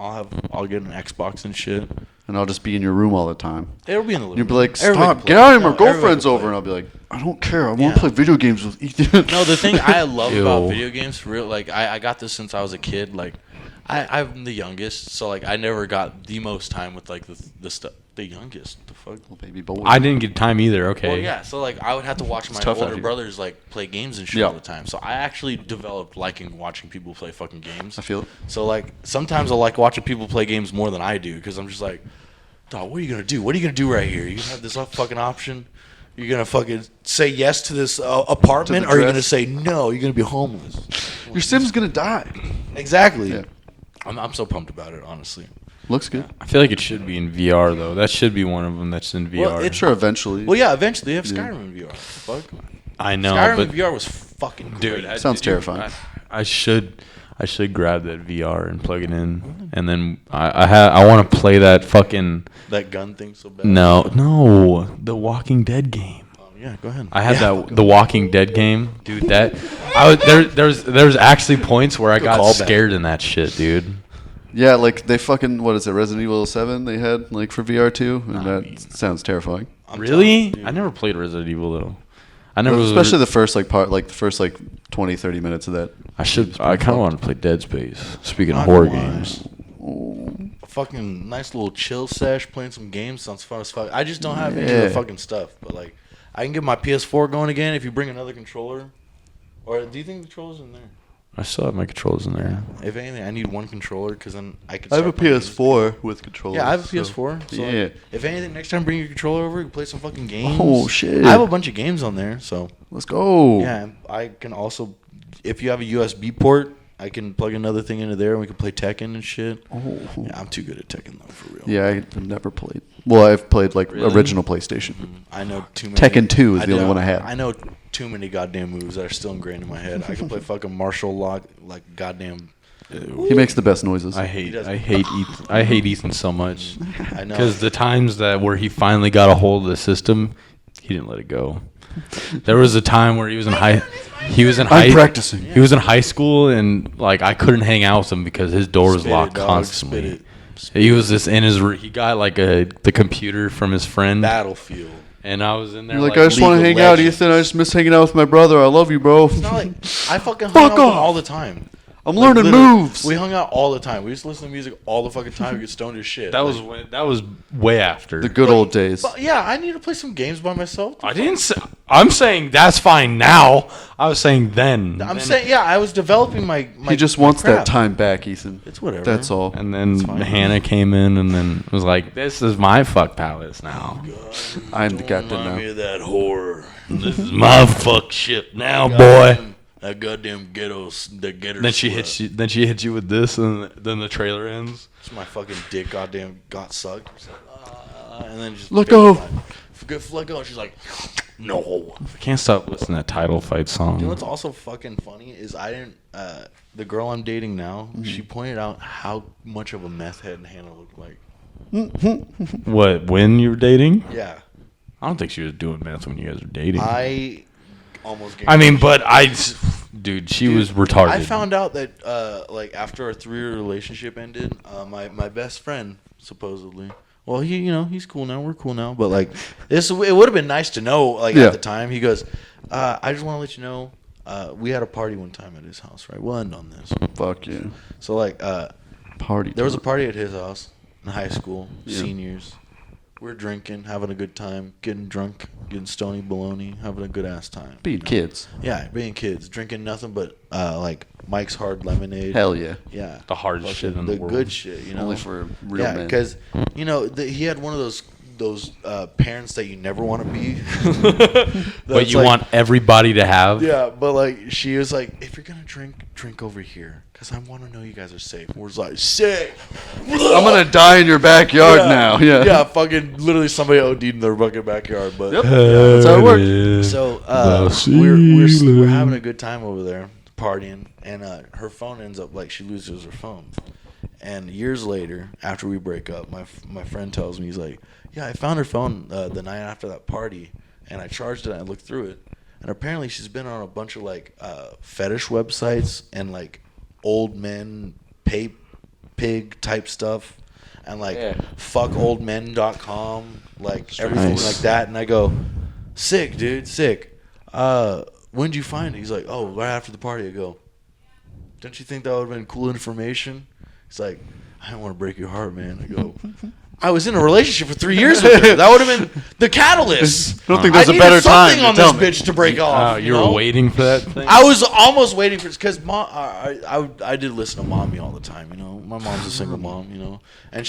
E: I'll get an Xbox and shit.
F: And I'll just be in your room all the time.
E: It'll be in the living
F: You'll be
E: room.
F: like,
E: Everybody
F: stop,
E: can
F: get
E: play.
F: out of here, my
E: No, everybody
F: girlfriend's
E: can
F: over.
E: play.
F: And I'll be like, I don't care. I want to play video games with Ethan.
E: No, the thing I love about
D: Ew.
E: video games, for real, like I got this since I was a kid. Like I'm the youngest, so like I never got the most time with like the stuff. The youngest, the fuck.
F: Well, baby boy.
D: I didn't get time either. Okay.
E: Well, yeah. So like I would have to watch my
F: tough out
E: older
F: here.
E: brothers like play games and shit
F: Yeah.
E: all the time. So I actually developed liking watching people play fucking games.
F: I feel it.
E: So like sometimes I like watching people play games more than I do because I'm just like, dog, what are you gonna do? What are you gonna do right here? You have this fucking option. You're gonna fucking say yes to this apartment,
F: To
E: or
F: the
E: you're gonna
F: dress.
E: say no. You're gonna be homeless.
F: Your Sim's gonna die.
E: Exactly.
F: Yeah.
E: I'm so pumped about it, honestly.
F: Looks good.
D: I feel like it should be in VR though. That should be one of them that's in VR.
E: Well, it's-
F: Sure, eventually.
E: Well, yeah. Eventually, they have
F: Yeah.
E: Skyrim in VR. Fuck.
D: I know,
E: Skyrim
D: but
E: in VR was fucking great.
D: dude,
F: Sounds
D: did you-
F: terrifying.
D: I should grab that VR and plug it in, and then I want to play that fucking
E: That gun thing so bad.
D: no the Walking Dead game.
E: Oh, yeah, go ahead.
D: I had the Walking Dead game, dude. That I was there's actually points where I got
E: callback.
D: scared in that shit, dude.
F: Yeah, like they fucking, what is it, Resident Evil 7 they had like for VR too? And that sounds terrifying.
D: Really? I never played Resident Evil though. I never was
F: Especially the first like part, like the first like 20, 30 minutes of that.
D: I kind of want to play Dead Space. Speaking
E: Not
D: of horror
E: gonna lie.
D: games,
E: A fucking nice little chill sesh, playing some games sounds fun as fuck. I just don't have any of
F: Yeah.
E: the fucking stuff, but like, I can get my PS4 going again if you bring another controller. Or do you think the controller's in there?
D: I still have my controllers in there.
E: If anything, I need one controller because then I can.
F: I have a
E: start playing games.
F: PS4 with controllers.
E: Yeah, I have a
F: so-
E: PS4. So
F: Yeah.
E: like, if anything, next time bring your controller over. We can play some fucking games.
F: Oh, shit.
E: I have a bunch of games on there, so
F: Let's go.
E: yeah. I can also, if you have a USB port, I can plug another thing into there and we can play Tekken and shit.
F: Oh.
E: Yeah, I'm too good at Tekken though, for real.
F: Yeah, I've never played. Well, I've played like original PlayStation.
E: I know too many.
F: Tekken 2 is the only
E: know-
F: one I have.
E: I know too many goddamn moves that are still ingrained in my head. I can play fucking martial law like goddamn.
F: He makes the best noises.
D: I hate
E: does.
D: Ethan. I hate Ethan so much
E: I know.
D: because the times where he finally got a hold of the system, he didn't let it go. There was a time where he was in high.
F: I'm practicing.
D: He was in high school, and like I couldn't hang out with him because his door was
E: Spit it,
D: locked
E: dog,
D: constantly.
E: spit
D: He was just in his. He got like the computer from his friend,
E: Battlefield.
D: and I was in there
F: You're like,
D: like
F: I just want to
E: League
F: hang
E: of
F: out,
E: Legends.
F: Ethan. I just miss hanging out with my brother. I love you, bro.
E: It's not like I fucking hung
F: Fuck
E: out with him
F: off.
E: all the time.
F: I'm
E: Like,
F: learning
E: literally,
F: moves.
E: We hung out all the time. We used to listen to music all the fucking time. We get stoned as shit.
D: that was way after.
F: The good old days.
E: But yeah, I need to play some games by myself.
D: I didn't say. I'm saying that's fine now. I was saying then.
E: I'm saying, yeah, I was developing my.
F: He just
E: my
F: wants that
E: craft.
F: time back, Ethan.
E: It's whatever.
F: That's all.
D: And then
E: fine.
D: Hannah came in and then was like, "This is my fuck palace now.
F: I'm the captain
E: Remind me
F: now.
E: of that horror.
D: This is my fuck ship now, boy."
E: That goddamn ghetto. The ghetto.
D: Then she hits you. Then she hits you with this, and then the trailer ends.
E: It's my fucking dick. Goddamn got sucked. and then just
C: Let go.
E: Let go. And she's like, no.
D: I can't stop listening to that title fight song.
E: You know what's also fucking funny is I didn't. The girl I'm dating now, she pointed out how much of a meth head Hannah looked like.
D: What, when you were dating?
E: Yeah.
D: I don't think she was doing meth when you guys were dating.
E: I almost.
D: Dude, she was retarded.
E: I found out that like after our 3-year relationship ended, my best friend supposedly. Well, he's cool now. We're cool now. But like it would have been nice to know like at the time. He goes, I just want to let you know, we had a party one time at his house. Right, we'll end on this.
F: Fuck yeah.
E: So like
F: Party.
E: there was a party at his house in high school, seniors. We're drinking, having a good time, getting drunk, getting stony baloney, having a good ass time.
F: Being kids.
E: Yeah, being kids, drinking nothing but like Mike's Hard Lemonade.
F: Hell yeah.
E: Yeah,
D: The hardest shit in the world.
E: The good shit, you know.
F: Only for real men.
E: because he had one of those parents that you never want to be.
D: But you want everybody to have?
E: Yeah, but like she was like, if you're gonna drink over here, because I want to know you guys are safe. We're like, sick.
F: I'm gonna die in your backyard now. Yeah.
E: Yeah, fucking literally somebody OD'd in their fucking backyard, but
F: Yep. That's how it works.
E: so we're having a good time over there partying, and her phone ends up like she loses her phone. And years later, after we break up, my friend tells me, he's like, yeah, I found her phone the night after that party, and I charged it and I looked through it, and apparently she's been on a bunch of like fetish websites and like old men pig type stuff, and like fuckoldmen.com, like everything like that. And I go, sick, dude, sick. When'd you find it? He's like, oh, right after the party. I go, don't you think that would have been cool information? He's like, I don't want to break your heart, man. I go, I was in a relationship for 3 years with her. That would have been the catalyst.
F: I don't think there's a better time
E: on
F: to
E: this
F: tell me.
E: bitch to break off.
D: You were waiting for that thing?
E: I was almost waiting for it because I did listen to Mommy all the time. You know, my mom's a single mom. You know, and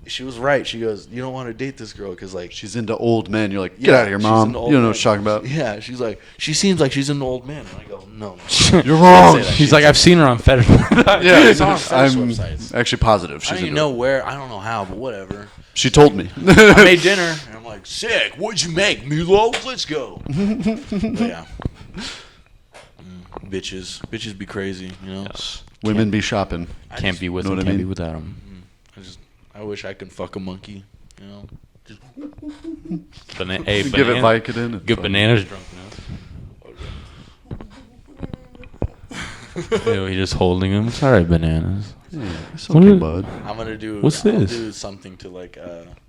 E: she was right. She goes, you don't want to date this girl because like
F: She's into old men. You're like, get out of here,
E: she's
F: mom.
E: into
F: You
E: old
F: don't know
E: men.
F: what she's talking about.
E: Yeah, she's like, she seems like she's into old men. And I go, no.
F: You're wrong.
D: He's like, I've seen her on fetish.
F: Yeah,
E: It's on fetish
F: I'm
E: websites.
F: actually positive.
E: I
F: She's
E: don't even
F: into
E: know
F: it.
E: where. I don't know how, but whatever.
F: She told me.
E: I made dinner, and I'm like, sick. What'd you make, Milo? Let's go. But yeah. Bitches be crazy, you know.
F: Women be shopping.
D: Can't be with
F: know
D: him,
F: what I
D: can't be
F: mean?
D: without him.
E: I wish I could fuck a monkey, you know. Just
D: Hey,
F: Give it Vicodin. and
D: Good
F: fuck.
D: bananas drunk now. Ew, he just holding him. It's alright, bananas.
F: Yeah, it's
D: What
F: okay,
D: is-
F: bud.
E: I'm gonna do.
D: What's
E: I'll
D: this?
E: do something to like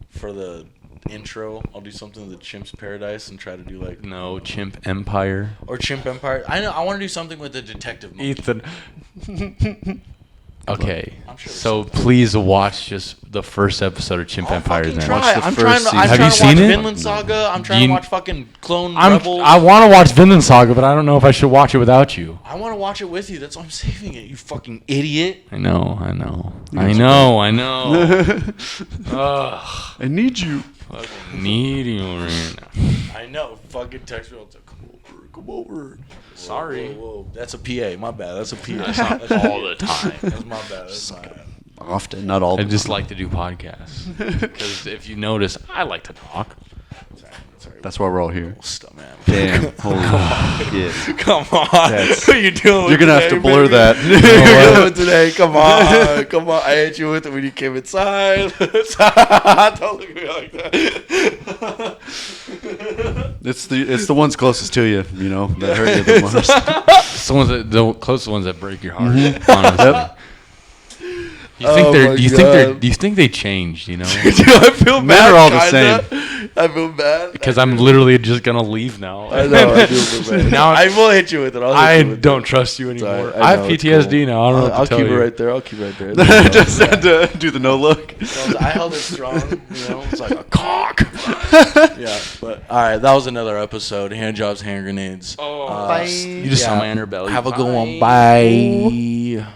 E: for the intro. I'll do something to the Chimp's Paradise and try to do like
D: No, Chimp Empire.
E: or Chimp Empire. I know. I want to do something with the detective monkey.
D: Ethan. Okay,
E: I'm sure
D: so please watch just the first episode of Chimp
E: I'll
D: Empire.
E: fucking
D: Then.
E: try.
F: Watch the
E: I'm
F: first
E: trying to.
F: season.
E: I'm
D: Have
E: trying
D: you
E: to watch
D: seen it?
E: Vinland Saga. I'm trying
D: You-
E: to watch fucking Clone Rebels.
D: I want to watch Vinland Saga, but I don't know if I should watch it without you.
E: I want to watch it with you. That's why I'm saving it. You fucking idiot.
D: I know. I know. Ugh,
F: I need you.
D: fucking need you right now.
E: I know. Fucking text me. I'll say, come over.
D: Sorry.
E: Whoa. That's a PA. My bad. That's a PA.
D: That's not all the time.
E: That's my bad. That's my bad.
F: Often, not all.
D: I
F: the
D: just
F: time.
D: like to do podcasts because if you notice, I like to talk.
E: Sorry.
F: That's why we're all here.
E: Stop, man.
F: Damn. Holy shit.
E: Come on.
F: That's-
E: What are you doing?
F: You're gonna have to blur that.
E: You're doing today. Come on. Come on. I hit you with it when you came inside. Don't look at me like that.
F: It's the ones closest to you, you know, that hurt you the most.
D: It's the closest ones that break your heart. Honestly. You think
E: Oh
D: do you think they changed? You know,
E: Dude, I feel
F: Men
E: bad.
F: are all the
E: kinda. I feel bad.
D: because I'm literally just gonna leave now.
E: I know. I do feel bad.
D: Now
E: I will hit you with it.
D: I don't trust you anymore.
E: alright.
D: I have
E: know, it's
D: PTSD
E: cool.
D: now. I don't know what
E: I'll
D: to tell
E: keep
D: you.
E: it right there. I'll keep it right there.
F: Just had to do the no look.
E: I held it strong. You know, it's like a cock. Yeah, but all right. That was another episode. Hand jobs, hand grenades.
D: You just saw my underbelly.
E: Have a good one. Bye.